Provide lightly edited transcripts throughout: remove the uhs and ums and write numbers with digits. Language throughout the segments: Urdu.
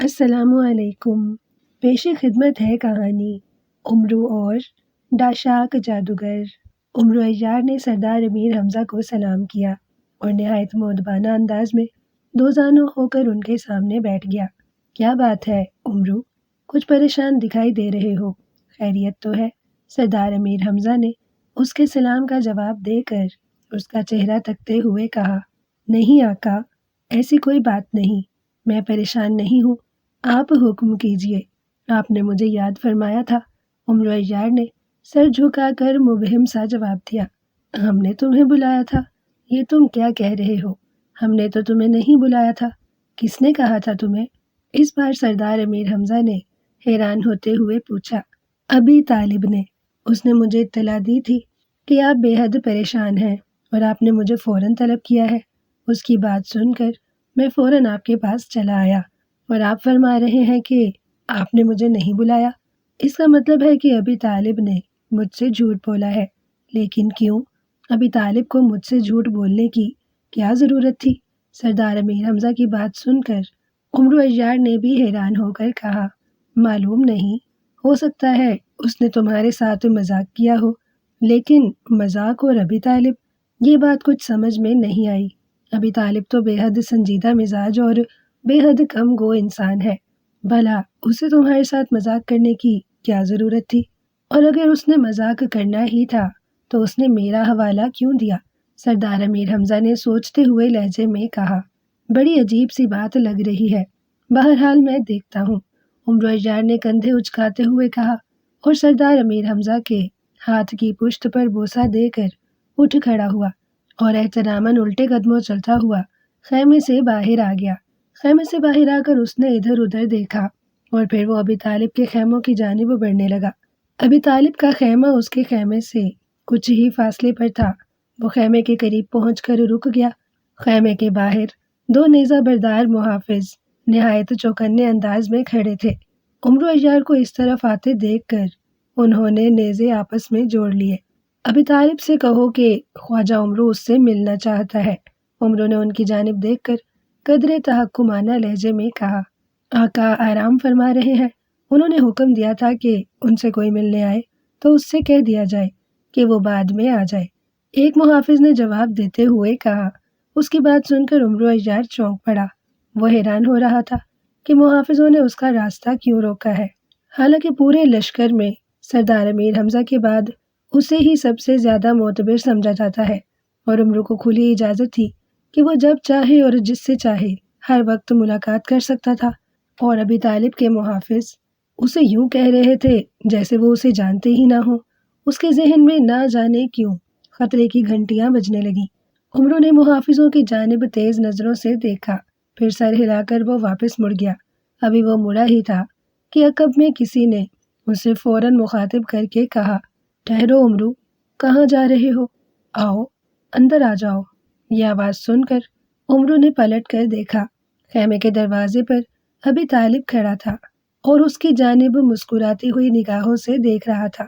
السلام علیکم۔ پیش خدمت ہے کہانی امرو اور ڈاشاک جادوگر۔ امرو عیار نے سردار امیر حمزہ کو سلام کیا اور نہایت مؤدبانہ انداز میں دوزانوں ہو کر ان کے سامنے بیٹھ گیا۔ کیا بات ہے امرو؟ کچھ پریشان دکھائی دے رہے ہو، خیریت تو ہے؟ سردار امیر حمزہ نے اس کے سلام کا جواب دے کر اس کا چہرہ تکتے ہوئے کہا، نہیں آقا، ایسی کوئی بات نہیں، میں پریشان نہیں ہوں، آپ حکم کیجیے، آپ نے مجھے یاد فرمایا تھا۔ امرو عیار نے سر جھکا کر مبہم سا جواب دیا، ہم نے تمہیں بلایا تھا؟ یہ تم کیا کہہ رہے ہو؟ ہم نے تو تمہیں نہیں بلایا تھا۔ کس نے کہا تھا تمہیں؟ اس بار سردار امیر حمزہ نے حیران ہوتے ہوئے پوچھا۔ ابی طالب نے، اس نے مجھے اطلاع دی تھی کہ آپ بے حد پریشان ہیں اور آپ نے مجھے فوراً طلب کیا ہے۔ اس کی بات سن کر میں فوراً آپ کے پاس چلا آیا اور آپ فرما رہے ہیں کہ آپ نے مجھے نہیں بلایا۔ اس کا مطلب ہے کہ ابی طالب نے مجھ سے جھوٹ بولا ہے۔ لیکن کیوں؟ ابی طالب کو مجھ سے جھوٹ بولنے کی کیا ضرورت تھی؟ سردار امیر حمزہ کی بات سن کر امرو عیار نے بھی حیران ہو کر کہا، معلوم نہیں، ہو سکتا ہے اس نے تمہارے ساتھ مذاق کیا ہو۔ لیکن مذاق اور ابی طالب، یہ بات کچھ سمجھ میں نہیں آئی۔ ابی طالب تو بے حد سنجیدہ مزاج اور بے حد کم گو انسان ہے، بھلا اسے تمہارے ساتھ مذاق کرنے کی کیا ضرورت تھی؟ اور اگر اس نے مذاق کرنا ہی تھا تو اس نے میرا حوالہ کیوں دیا؟ سردار امیر حمزہ نے سوچتے ہوئے لہجے میں کہا، بڑی عجیب سی بات لگ رہی ہے، بہرحال میں دیکھتا ہوں۔ امرو عیار نے کندھے اچکاتے ہوئے کہا اور سردار امیر حمزہ کے ہاتھ کی پشت پر بوسہ دے کر اٹھ کھڑا ہوا اور احتراماً الٹے قدموں چلتا ہوا خیمے سے باہر آ گیا۔ خیمے سے باہر آ کر اس نے ادھر ادھر دیکھا اور پھر وہ ابی طالب کے خیموں کی جانب بڑھنے لگا۔ ابی طالب کا خیمہ اس کے خیمے سے کچھ ہی فاصلے پر تھا۔ وہ خیمے کے قریب پہنچ کر رک گیا۔ خیمے کے باہر دو نیزہ بردار محافظ نہایت چوکنے انداز میں کھڑے تھے۔ امرو عیار کو اس طرف آتے دیکھ کر انہوں نے نیزے آپس میں جوڑ لیے۔ ابی طالب سے کہو کہ خواجہ امرو اس سے ملنا چاہتا ہے۔ امرو نے ان کی جانب دیکھ کر قدرے تحکمانہ لہجے میں کہا، آقا آرام فرما رہے ہیں، انہوں نے حکم دیا تھا کہ ان سے کوئی ملنے آئے تو اس سے کہہ دیا جائے کہ وہ بعد میں آ جائے۔ ایک محافظ نے جواب دیتے ہوئے کہا۔ اس کی بات سن کر امرو عیار چونک پڑا۔ وہ حیران ہو رہا تھا کہ محافظوں نے اس کا راستہ کیوں روکا ہے، حالانکہ پورے لشکر میں سردار امیر حمزہ کے بعد اسے ہی سب سے زیادہ معتبر سمجھا جاتا ہے اور امرو کو کھلی اجازت تھی کہ وہ جب چاہے اور جس سے چاہے ہر وقت ملاقات کر سکتا تھا، اور ابی طالب کے محافظ اسے یوں کہہ رہے تھے جیسے وہ اسے جانتے ہی نہ ہوں۔ اس کے ذہن میں نہ جانے کیوں خطرے کی گھنٹیاں بجنے لگیں۔ امرو نے محافظوں کی جانب تیز نظروں سے دیکھا، پھر سر ہلا کر وہ واپس مڑ گیا۔ ابھی وہ مڑا ہی تھا کہ عقب میں کسی نے اسے فوراً مخاطب کر کے کہا، ٹھہرو امرو، کہاں جا رہے ہو؟ آؤ اندر آ جاؤ۔ یہ آواز سن کر امرو نے پلٹ کر دیکھا۔ خیمے کے دروازے پر ابی طالب کھڑا تھا اور اس کی جانب مسکراتی ہوئی نگاہوں سے دیکھ رہا تھا۔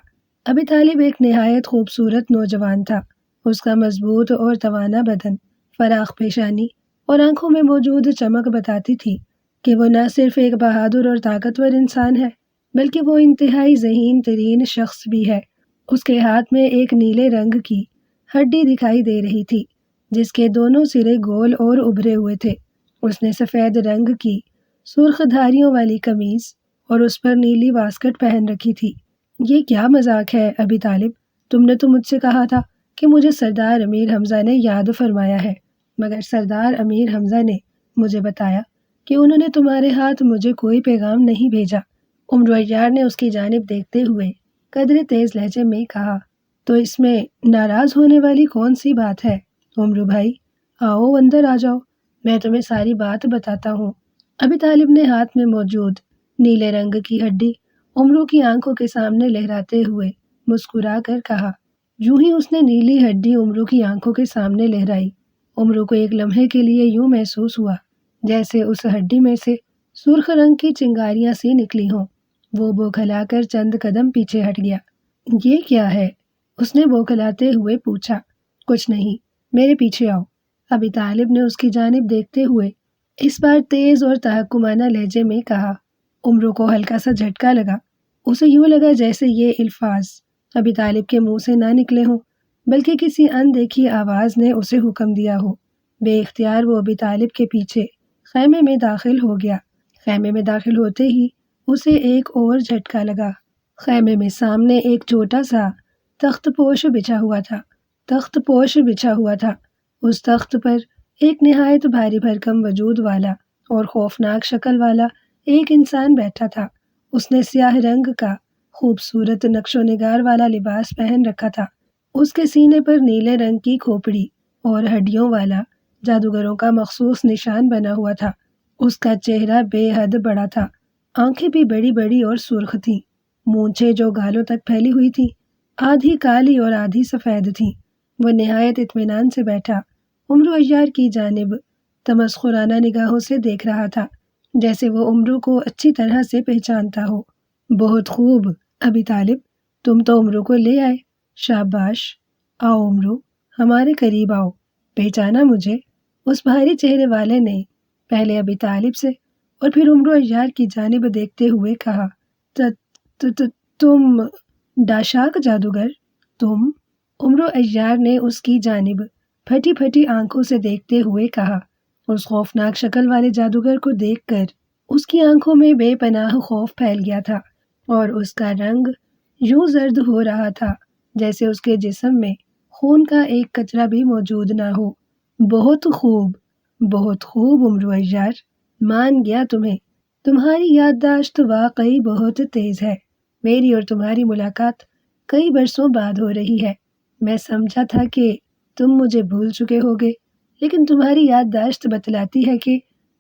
ابی طالب ایک نہایت خوبصورت نوجوان تھا۔ اس کا مضبوط اور توانا بدن، فراخ پیشانی اور آنکھوں میں موجود چمک بتاتی تھی کہ وہ نہ صرف ایک بہادر اور طاقتور انسان ہے بلکہ وہ انتہائی ذہین ترین شخص بھی ہے۔ اس کے ہاتھ میں ایک نیلے رنگ کی ہڈی دکھائی دے رہی تھی جس کے دونوں سرے گول اور ابھرے ہوئے تھے۔ اس نے سفید رنگ کی سرخ دھاریوں والی قمیض اور اس پر نیلی واسکٹ پہن رکھی تھی۔ یہ کیا مذاق ہے ابی طالب؟ تم نے تو مجھ سے کہا تھا کہ مجھے سردار امیر حمزہ نے یاد فرمایا ہے، مگر سردار امیر حمزہ نے مجھے بتایا کہ انہوں نے تمہارے ہاتھ مجھے کوئی پیغام نہیں بھیجا۔ امرو عیار نے اس کی جانب دیکھتے ہوئے قدرے تیز لہجے میں کہا، تو اس میں ناراض ہونے والی کون سی بات ہے؟ امرو بھائی، آؤ اندر آ جاؤ، میں تمہیں ساری بات بتاتا ہوں۔ ابی طالب نے ہاتھ میں موجود نیلے رنگ کی ہڈی امرو کی آنکھوں کے سامنے لہراتے ہوئے مسکرا کر کہا۔ یوں ہی اس نے نیلی ہڈی امرو کی آنکھوں کے سامنے لہرائی، امرو کو ایک لمحے کے لیے یوں محسوس ہوا جیسے اس ہڈی میں سے سرخ رنگ کی چنگاریاں سی نکلی ہوں۔ وہ بوکھلا کر چند قدم پیچھے ہٹ گیا۔ یہ کیا ہے؟ اس نے بوکھلاتے ہوئے پوچھا۔ کچھ نہیں، میرے پیچھے آؤ۔ ابی طالب نے اس کی جانب دیکھتے ہوئے اس بار تیز اور تحکمانہ لہجے میں کہا۔ عمرو کو ہلکا سا جھٹکا لگا۔ اسے یوں لگا جیسے یہ الفاظ ابی طالب کے منہ سے نہ نکلے ہوں، بلکہ کسی اندیکھی آواز نے اسے حکم دیا ہو۔ بے اختیار وہ ابی طالب کے پیچھے خیمے میں داخل ہو گیا۔ خیمے میں داخل ہوتے ہی اسے ایک اور جھٹکا لگا۔ خیمے میں سامنے ایک چھوٹا سا تخت پوش بچھا ہوا تھا۔ اس تخت پر ایک نہایت بھاری بھرکم وجود والا اور خوفناک شکل والا ایک انسان بیٹھا تھا۔ اس نے سیاہ رنگ کا خوبصورت نقش و نگار والا لباس پہن رکھا تھا۔ اس کے سینے پر نیلے رنگ کی کھوپڑی اور ہڈیوں والا جادوگروں کا مخصوص نشان بنا ہوا تھا۔ اس کا چہرہ بے حد بڑا تھا، آنکھیں بھی بڑی بڑی اور سرخ تھیں، مونچھیں جو گالوں تک پھیلی ہوئی تھیں آدھی کالی اور آدھی سفید تھیں۔ وہ نہایت اطمینان سے بیٹھا عمرو عیار کی جانب تمسخرانہ نگاہوں سے دیکھ رہا تھا، جیسے وہ عمرو کو اچھی طرح سے پہچانتا ہو۔ بہت خوب ابی طالب، تم تو عمرو کو لے آئے، شاباش، آؤ عمرو، ہمارے قریب آؤ، پہچانا مجھے؟ اس بھاری چہرے والے نے پہلے ابی طالب سے اور پھر عمرو عیار کی جانب دیکھتے ہوئے کہا، تم ڈاشاک جادوگر، تم؟ عمرو عیار نے اس کی جانب پھٹی پھٹی آنکھوں سے دیکھتے ہوئے کہا۔ اس خوفناک شکل والے جادوگر کو دیکھ کر اس کی آنکھوں میں بے پناہ خوف پھیل گیا تھا اور اس کا رنگ یوں زرد ہو رہا تھا جیسے اس کے جسم میں خون کا ایک قطرہ بھی موجود نہ ہو۔ بہت خوب عمرو عیار، مان گیا تمہیں، تمہاری یادداشت واقعی بہت تیز ہے۔ میری اور تمہاری ملاقات کئی برسوں بعد ہو رہی ہے۔ میں سمجھا تھا کہ تم مجھے بھول چکے ہوگے، لیکن تمہاری یادداشت بتلاتی ہے کہ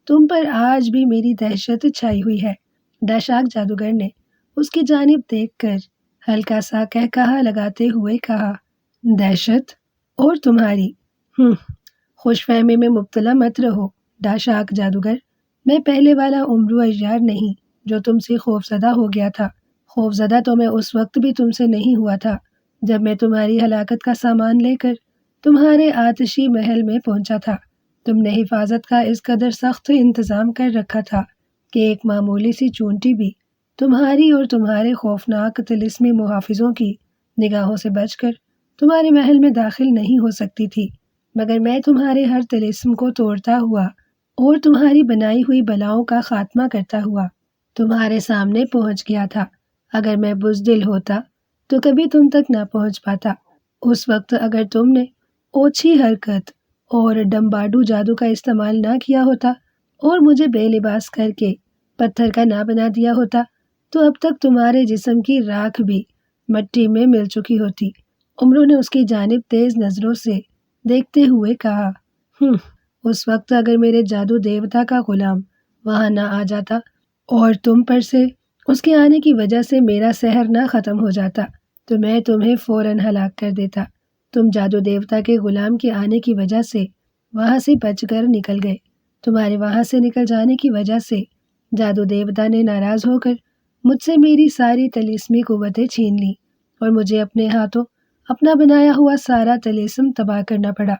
تم پر آج بھی میری دہشت چھائی ہوئی ہے۔ ڈاشاک جادوگر نے اس کی جانب دیکھ کر ہلکا سا قہقہا لگاتے ہوئے کہا، دہشت؟ اور تمہاری؟ خوش فہمی میں مبتلا مت رہو ڈاشاک جادوگر، میں پہلے والا عمرو عیار نہیں جو تم سے خوفزدہ ہو گیا تھا۔ خوفزدہ تو میں اس وقت بھی تم سے نہیں ہوا تھا جب میں تمہاری ہلاکت کا سامان لے کر تمہارے آتشی محل میں پہنچا تھا۔ تم نے حفاظت کا اس قدر سخت انتظام کر رکھا تھا کہ ایک معمولی سی چونٹی بھی تمہاری اور تمہارے خوفناک طلسمی محافظوں کی نگاہوں سے بچ کر تمہارے محل میں داخل نہیں ہو سکتی تھی، مگر میں تمہارے ہر طلسم کو توڑتا ہوا اور تمہاری بنائی ہوئی بلاؤں کا خاتمہ کرتا ہوا تمہارے سامنے پہنچ گیا تھا۔ اگر میں بزدل ہوتا تو کبھی تم تک نہ پہنچ پاتا۔ اس وقت اگر تم نے اوچھی حرکت اور ڈمباڈو جادو کا استعمال نہ کیا ہوتا اور مجھے بے لباس کر کے پتھر کا نہ بنا دیا ہوتا تو اب تک تمہارے جسم کی راکھ بھی مٹی میں مل چکی ہوتی۔ عمرو نے اس کی جانب تیز نظروں سے دیکھتے ہوئے کہا، اس وقت اگر میرے جادو دیوتا کا غلام وہاں نہ آ جاتا اور تم پر سے اس کے آنے کی وجہ سے میرا سحر نہ ختم ہو جاتا تو میں تمہیں فوراً ہلاک کر دیتا۔ تم جادو دیوتا کے غلام کے آنے کی وجہ سے وہاں سے بچ کر نکل گئے۔ تمہارے وہاں سے نکل جانے کی وجہ سے جادو دیوتا نے ناراض ہو کر مجھ سے میری ساری طلسمی قوتیں چھین لی اور مجھے اپنے ہاتھوں اپنا بنایا ہوا سارا طلسم تباہ کرنا پڑا۔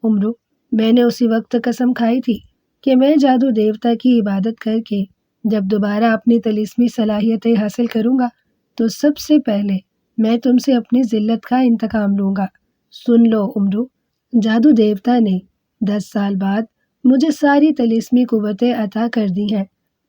عمرو، میں نے اسی وقت قسم کھائی تھی کہ میں جادو دیوتا کی عبادت کر کے جب دوبارہ اپنی طلسمی صلاحیتیں حاصل کروں گا تو سب سے پہلے میں تم سے اپنی ذلت کا انتقام لوں گا۔ سن لو عمرو، جادو دیوتا نے 10 سال بعد مجھے ساری طلسمی قوتیں عطا کر دی ہیں۔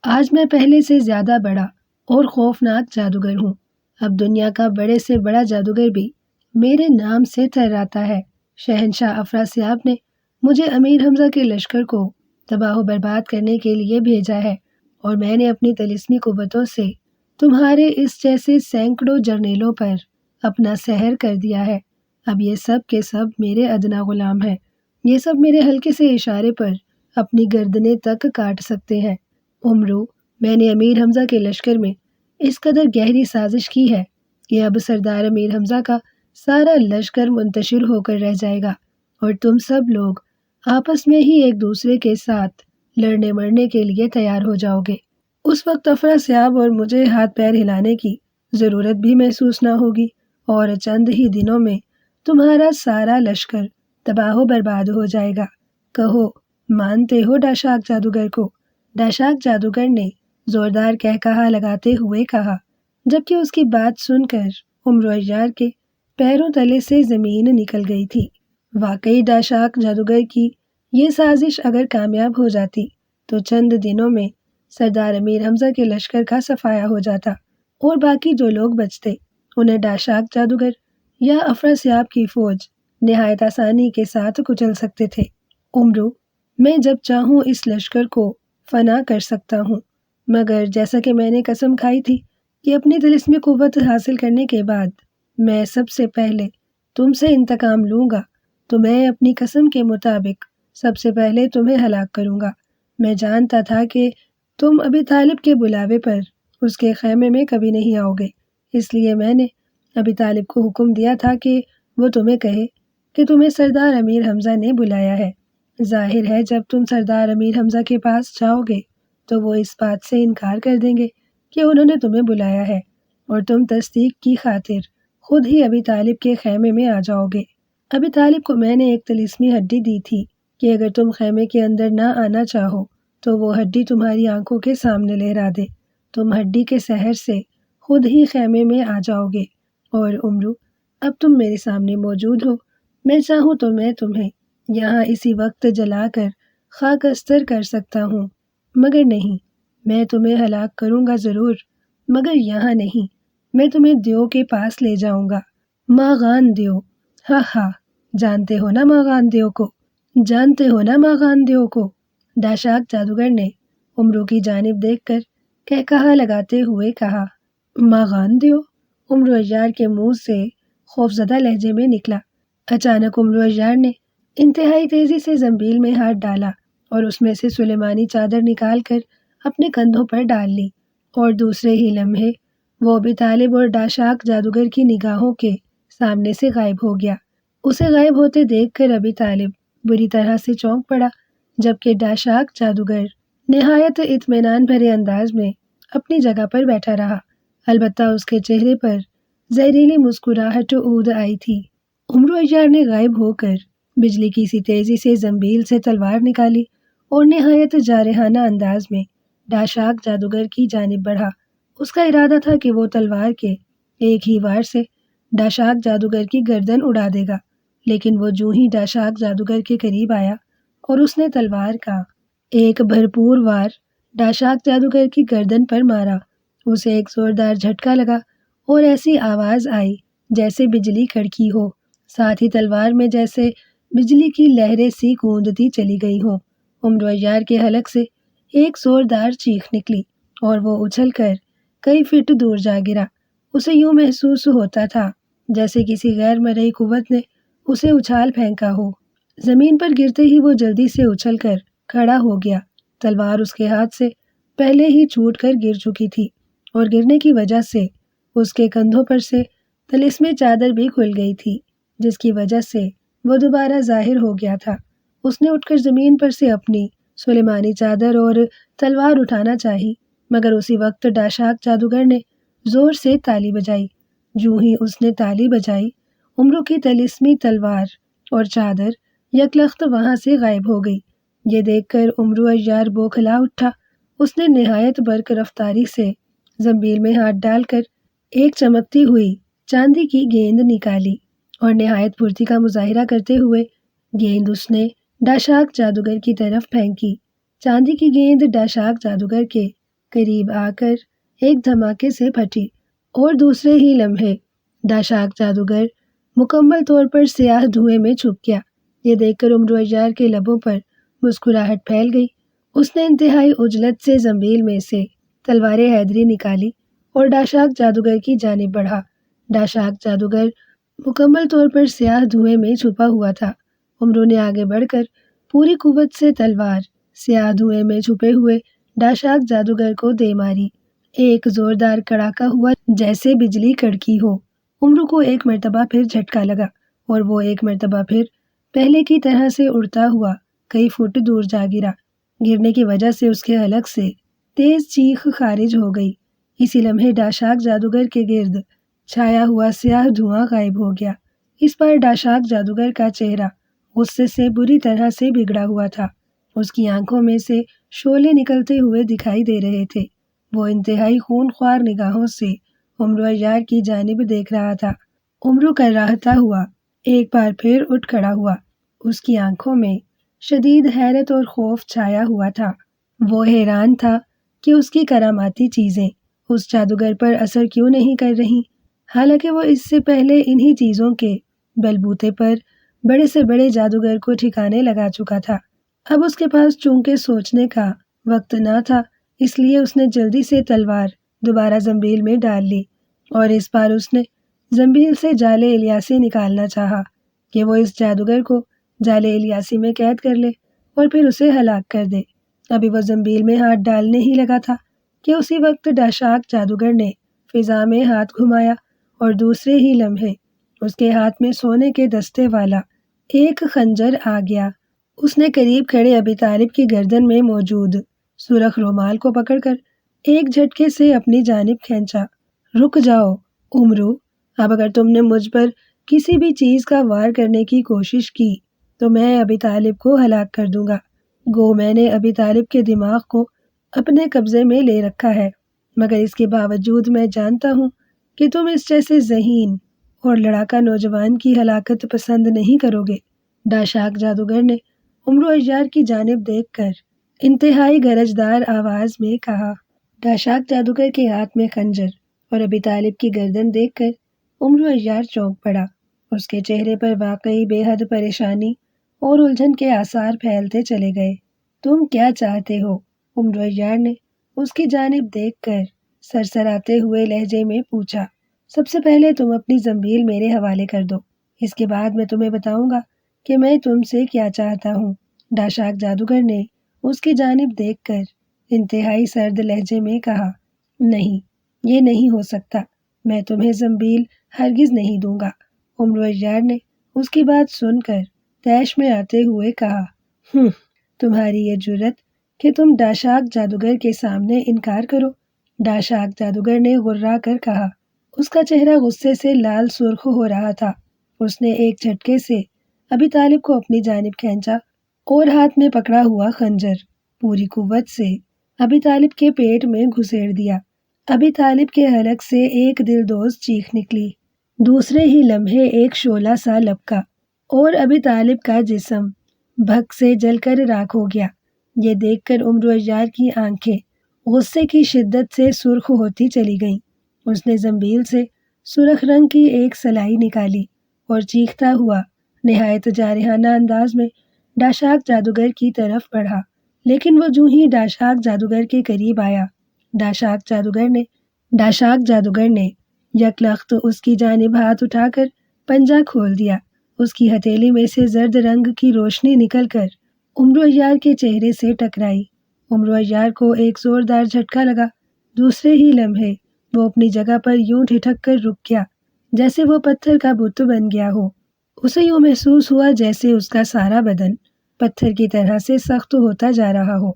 آج میں پہلے سے زیادہ بڑا اور خوفناک جادوگر ہوں۔ اب دنیا کا بڑے سے بڑا جادوگر بھی میرے نام سے تھراتا ہے۔ شہنشاہ افراسیاب نے مجھے امیر حمزہ کے لشکر کو تباہ و برباد کرنے کے لیے بھیجا ہے اور میں نے اپنی طلسمی قوتوں سے تمہارے اس جیسے سینکڑوں جرنیلوں پر اپنا سحر کر دیا ہے۔ اب یہ سب کے سب میرے ادنا غلام ہیں۔ یہ سب میرے ہلکے سے اشارے پر اپنی گردنیں تک کاٹ سکتے ہیں۔ عمرو، میں نے امیر حمزہ کے لشکر میں اس قدر گہری سازش کی ہے کہ اب سردار امیر حمزہ کا سارا لشکر منتشر ہو کر رہ جائے گا اور تم سب لوگ آپس میں ہی ایک دوسرے کے ساتھ لڑنے مرنے کے لیے تیار ہو جاؤ گے۔ اس وقت افراسیاب اور مجھے ہاتھ پیر ہلانے کی ضرورت بھی محسوس نہ ہوگی اور چند ہی دنوں میں تمہارا سارا لشکر تباہ و برباد ہو جائے گا۔ کہو مانتے ہو ڈاشاک جادوگر کو؟ ڈاشاک جادوگر نے زوردار کہکہا لگاتے ہوئے کہا، جبکہ اس کی بات سن کر عمرو عیار کے پیروں تلے سے زمین نکل گئی تھی۔ واقعی ڈاشاک جادوگر کی یہ سازش اگر کامیاب ہو جاتی تو چند دنوں میں سردار امیر حمزہ کے لشکر کا صفایا ہو جاتا اور باقی جو لوگ بچتے انہیں ڈاشاک جادوگر یا افراسیاب کی فوج نہایت آسانی کے ساتھ کچل سکتے تھے۔ عمرو، میں جب چاہوں اس لشکر کو فنا کر سکتا ہوں، مگر جیسا کہ میں نے قسم کھائی تھی کہ اپنی طلسمی قوت حاصل کرنے کے بعد میں سب سے پہلے تم سے انتقام لوں گا، تو میں اپنی قسم کے مطابق سب سے پہلے تمہیں ہلاک کروں گا۔ میں جانتا تھا کہ تم ابی طالب کے بلاوے پر اس کے خیمے میں کبھی نہیں آؤ گے، اس لیے میں نے ابی طالب کو حکم دیا تھا کہ وہ تمہیں کہے کہ تمہیں سردار امیر حمزہ نے بلایا ہے۔ ظاہر ہے جب تم سردار امیر حمزہ کے پاس جاؤ گے تو وہ اس بات سے انکار کر دیں گے کہ انہوں نے تمہیں بلایا ہے، اور تم تصدیق کی خاطر خود ہی ابی طالب کے خیمے میں آ جاؤ گے۔ ابی طالب کو میں نے ایک طلسمی ہڈی دی تھی کہ اگر تم خیمے کے اندر نہ آنا چاہو تو وہ ہڈی تمہاری آنکھوں کے سامنے لہرا دے، تم ہڈی کے سحر سے خود ہی خیمے میں آ جاؤ گے۔ اور عمرو، اب تم میرے سامنے موجود ہو، میں چاہوں تو میں تمہیں یہاں اسی وقت جلا کر خاک استر کر سکتا ہوں، مگر نہیں، میں تمہیں ہلاک کروں گا ضرور، مگر یہاں نہیں، میں تمہیں دیو کے پاس لے جاؤں گا۔ ماغان دیو، ہاں ہاں، جانتے ہو نا ماغان دیو کو، جانتے ہو نا ماغان دیو کو؟ ڈاشاک جادوگر نے عمرو کی جانب دیکھ کر کہکہا لگاتے ہوئے کہا۔ ماغان دیو؟ عمرو عیار کے منہ سے خوفزدہ لہجے میں نکلا۔ اچانک عمرو عیار نے انتہائی تیزی سے زنبیل میں ہاتھ ڈالا اور اس میں سے سلیمانی چادر نکال کر اپنے کندھوں پر ڈال لی، اور دوسرے ہی لمحے وہ ابی طالب اور ڈاشاک جادوگر کی نگاہوں کے سامنے سے غائب ہو گیا۔ اسے غائب ہوتے دیکھ کر ابی طالب بری طرح سے چونک پڑا، جبکہ ڈاشاک جادوگر نہایت اطمینان بھرے انداز میں اپنی جگہ پر بیٹھا رہا، البتہ اس کے چہرے پر زہریلی مسکراہٹ عود آئی تھی۔ عمرو عیار نے غائب ہو کر بجلی کی سی تیزی سے زنبیل سے تلوار نکالی اور نہایت جارحانہ انداز میں ڈاشاک جادوگر کی جانب بڑھا۔ اس کا ارادہ تھا کہ وہ تلوار کے ایک ہی وار سے ڈاشاک جادوگر کی گردن اڑا دے گا، لیکن وہ جوں ہی ڈاشاک جادوگر کے قریب آیا اور اس نے تلوار کا ایک بھرپور وار ڈاشاک جادوگر کی گردن پر مارا، اسے ایک زوردار جھٹکا لگا اور ایسی آواز آئی جیسے بجلی کڑکی ہو، ساتھ ہی تلوار میں جیسے بجلی کی لہریں سی گوندتی چلی گئی ہوں۔ عمرو عیار کے حلق سے ایک زوردار چیخ نکلی اور وہ اچھل کر کئی فٹ دور جا گرا۔ اسے یوں محسوس ہوتا تھا جیسے کسی غیر مرئی قوت نے اسے اچھال پھینکا ہو۔ زمین پر گرتے ہی وہ جلدی سے اچھل کر کھڑا ہو گیا۔ تلوار اس کے ہاتھ سے پہلے ہی چھوٹ کر گر چکی تھی اور گرنے کی وجہ سے اس کے کندھوں پر سے طلسمی چادر بھی کھل گئی تھی، جس کی وجہ سے وہ دوبارہ ظاہر ہو گیا تھا۔ اس نے اٹھ کر زمین پر سے اپنی سلیمانی چادر اور تلوار اٹھانا چاہی، مگر اسی وقت ڈاشاک جادوگر نے زور سے تالی بجائی۔ جوں ہی اس نے تالی بجائی، عمرو کی طلسمی تلوار اور چادر یکلخت وہاں سے غائب ہو گئی۔ یہ دیکھ کر عمرو عیار بوکھلا اٹھا۔ اس نے نہایت برق رفتاری سے زنبیل میں ہاتھ ڈال کر ایک چمکتی ہوئی چاندی کی گیند نکالی اور نہایت پھرتی کا مظاہرہ کرتے ہوئے گیند اس نے ڈاشاک جادوگر کی طرف پھینکی۔ چاندی کی گیند ڈاشاک جادوگر کے قریب آ کر ایک دھماکے سے پھٹی اور دوسرے ہی لمحے ڈاشاک جادوگر مکمل طور پر سیاہ دھوئیں میں چھپ گیا۔ یہ دیکھ کر عمرو عیار کے لبوں پر مسکراہٹ پھیل گئی۔ اس نے انتہائی عجلت سے زنبیل میں سے تلوار حیدری نکالی اور ڈاشاک جادوگر کی جانب بڑھا۔ ڈاشاک جادوگر مکمل طور پر سیاہ دھوئیں میں چھپا ہوا تھا۔ عمرو نے آگے بڑھ کر پوری قوت سے تلوار سیاہ دھوئیں میں چھپے ہوئے ڈاشاک جادوگر کو دے ماری۔ ایک زوردار کڑاکا ہوا جیسے بجلی کڑکی ہو۔ عمرو کو ایک مرتبہ پھر جھٹکا لگا اور وہ ایک مرتبہ پھر پہلے کی طرح سے اڑتا ہوا کئی فٹ دور جا گرا۔ گرنے کی وجہ سے اس کے حلق سے تیز چیخ خارج ہو گئی۔ اسی لمحے ڈاشاک جادوگر کے گرد چھایا ہوا سیاہ دھواں غائب ہو گیا۔ اس بار ڈاشاک جادوگر کا چہرہ غصے سے بری طرح سے بگڑا ہوا تھا۔ اس کی آنکھوں میں سے شعلے نکلتے ہوئے دکھائی دے رہے تھے۔ وہ انتہائی خونخوار نگاہوں سے عمرو عیار کی جانب دیکھ رہا تھا۔ عمرو کراہتا ہوا ایک بار پھر اٹھ کھڑا ہوا۔ اس کی آنکھوں میں شدید حیرت اور خوف چھایا ہوا تھا۔ وہ حیران تھا کہ اس کی کراماتی چیزیں اس جادوگر پر اثر کیوں نہیں کر رہی، حالانکہ وہ اس سے پہلے انہی چیزوں کے بلبوتے پر بڑے سے بڑے جادوگر کو ٹھکانے لگا چکا تھا۔ اب اس کے پاس چونکہ سوچنے کا وقت نہ تھا، اس لیے اس نے جلدی سے تلوار دوبارہ زنبیل میں ڈال لی، اور اس بار اس نے زنبیل سے جال الیاسی نکالنا چاہا کہ وہ اس جادوگر کو جال الیاسی میں قید کر لے اور پھر اسے ہلاک کر دے۔ ابھی وہ زنبیل میں ہاتھ ڈالنے ہی لگا تھا کہ اسی وقت ڈاشاک جادوگر نے فضا میں ہاتھ گھمایا اور دوسرے ہی لمحے اس کے ہاتھ میں سونے کے دستے والا ایک خنجر آ گیا۔ اس نے قریب کھڑے ابی طالب کی گردن میں موجود سرخ رومال کو پکڑ کر ایک جھٹکے سے اپنی جانب کھینچا۔ رک جاؤ عمرو، اب اگر تم نے مجھ پر کسی بھی چیز کا وار کرنے کی کوشش کی تو میں ابی طالب کو ہلاک کر دوں گا۔ گو میں نے ابی طالب کے دماغ کو اپنے قبضے میں لے رکھا ہے، مگر اس کے باوجود میں جانتا ہوں کہ تم اس جیسے ذہین اور لڑاکا نوجوان کی ہلاکت پسند نہیں کرو گے۔ ڈاشاک جادوگر نے عمرو عیار کی جانب دیکھ کر انتہائی گرجدار آواز میں کہا۔ ڈاشاک جادوگر کے ہاتھ میں خنجر اور ابی طالب کی گردن دیکھ کر عمرو عیار چونک پڑا۔ اس کے چہرے پر واقعی بے حد پریشانی اور الجھن کے آثار پھیلتے چلے گئے۔ تم کیا چاہتے ہو؟ عمرو عیار نے اس کی جانب دیکھ کر سرسراتے ہوئے لہجے میں پوچھا۔ سب سے پہلے تم اپنی زنبیل میرے حوالے کر دو، اس کے بعد میں تمہیں بتاؤں گا کہ میں تم سے کیا چاہتا ہوں۔ ڈاشاک جادوگر نے اس کی جانب دیکھ کر انتہائی سرد لہجے میں کہا۔ نہیں، یہ نہیں ہو سکتا، میں تمہیں زنبیل ہرگز نہیں دوں گا۔ عمرو عیار نے اس کی بات سن کر طیش میں آتے ہوئے کہا۔ تمہاری یہ جرت کہ تم ڈاشاک جادوگر کے سامنے انکار کرو؟ ڈاشاک جادوگر نے غرا کر کہا۔ اس کا چہرہ غصے سے لال سرخ ہو رہا تھا۔ اس نے ایک جھٹکے سے ابی طالب کو اپنی جانب کھینچا اور ہاتھ میں پکڑا ہوا خنجر پوری قوت سے ابی طالب کے پیٹ میں گھسیڑ دیا۔ ابی طالب کے حلق سے ایک دلدوز چیخ نکلی۔ دوسرے ہی لمحے ایک شعلہ سا لپکا اور ابی طالب کا جسم بھگ سے جل کر راکھ ہو گیا۔ یہ دیکھ کر عمرو عیار کی آنکھیں غصے کی شدت سے سرخ ہوتی چلی گئیں۔ اس نے زنبیل سے سرخ رنگ کی ایک سلائی نکالی اور چیختا ہوا نہایت جارحانہ انداز میں ڈاشاک جادوگر کی طرف بڑھا، لیکن وہ جو ہی ڈاشاک جادوگر کے قریب آیا، ڈاشاک جادوگر نے یک لخت اس کی جانب ہاتھ اٹھا کر پنجہ کھول دیا۔ اس کی ہتھیلی میں سے زرد رنگ کی روشنی نکل کر عمرو عیار کے چہرے سے ٹکرائی۔ عمرو عیار کو ایک زوردار جھٹکا لگا۔ دوسرے ہی لمحے وہ اپنی جگہ پر یوں ٹھٹک کر رک گیا جیسے وہ پتھر کا بت بن گیا ہو۔ اسے یوں محسوس ہوا جیسے اس کا سارا بدن پتھر کی طرح سے سخت ہوتا جا رہا ہو۔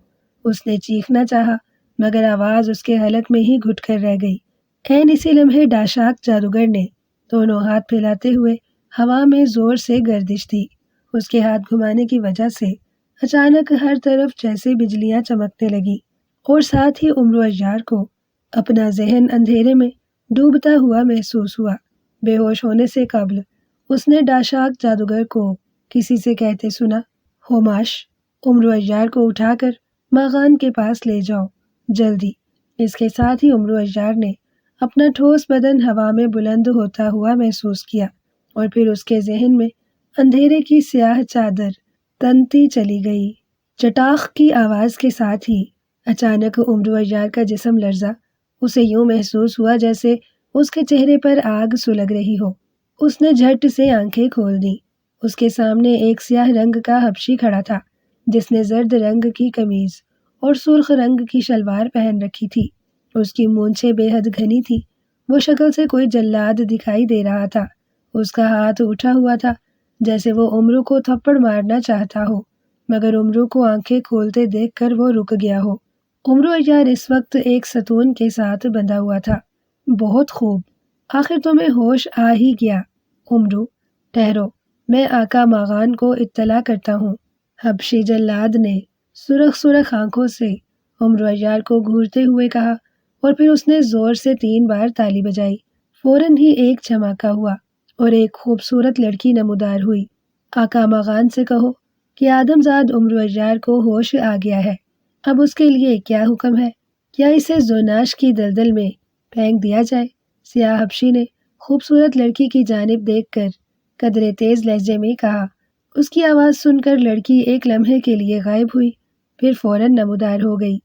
اس نے چیخنا چاہا مگر آواز اس کے حلق میں ہی گھٹ کر رہ گئی۔ عین اسی لمحے ڈاشاک جادوگر نے دونوں ہاتھ پھیلاتے ہوئے ہوا میں زور سے گردش دی۔ اس کے ہاتھ گھمانے کی وجہ سے اچانک ہر طرف جیسے بجلیاں چمکنے لگی اور ساتھ ہی عمرو عیار کو اپنا ذہن اندھیرے میں ڈوبتا ہوا محسوس ہوا۔ بے ہوش ہونے سے قبل اس نے ڈاشاک جادوگر کو کسی سے کہتے سنا، ہوماش، عمرو عیار کو اٹھا کر ماغان کے پاس لے جاؤ، جلدی۔ اس کے ساتھ ہی عمرو عیار نے اپنا ٹھوس بدن ہوا میں بلند ہوتا ہوا محسوس کیا اور پھر اس کے ذہن میں اندھیرے کی سیاہ چادر تنتی چلی گئی۔ چٹاخ کی آواز کے ساتھ ہی اچانک عمرو عیار کا جسم لرزا۔ اسے یوں محسوس ہوا جیسے اس کے چہرے پر آگ سلگ رہی ہو۔ اس نے جھٹ سے آنکھیں کھول دیں۔ اس کے سامنے ایک سیاہ رنگ کا حبشی کھڑا تھا جس نے زرد رنگ کی قمیض اور سرخ رنگ کی شلوار پہن رکھی تھی۔ اس کی مونچھیں بے حد گھنی تھی۔ وہ شکل سے کوئی جلاد دکھائی دے رہا تھا۔ اس کا ہاتھ اٹھا ہوا تھا جیسے وہ عمرو کو تھپڑ مارنا چاہتا ہو، مگر عمرو کو آنکھیں کھولتے دیکھ کر وہ رک گیا ہو۔ عمرو عیار اس وقت ایک ستون کے ساتھ بندھا ہوا تھا۔ بہت خوب، آخر تمہیں ہوش آ ہی گیا۔ عمرو، ٹھہرو، میں آقا ماغان کو اطلاع کرتا ہوں۔ حبشی جلاد نے سرخ سرخ آنکھوں سے عمر عیار کو گھورتے ہوئے کہا، اور پھر اس نے زور سے 3 بار تالی بجائی۔ فوراً ہی ایک جھماکہ ہوا اور ایک خوبصورت لڑکی نمودار ہوئی۔ آقا ماغان سے کہو کہ آدمزاد عمر عیار کو ہوش آ گیا ہے، اب اس کے لیے کیا حکم ہے؟ کیا اسے زوناش کی دلدل میں پھینک دیا جائے؟ سیاہ حبشی نے خوبصورت لڑکی کی جانب دیکھ کر قدرے تیز لہجے میں کہا۔ اس کی آواز سن کر لڑکی ایک لمحے کے لیے غائب ہوئی، پھر فوراً نمودار ہو گئی۔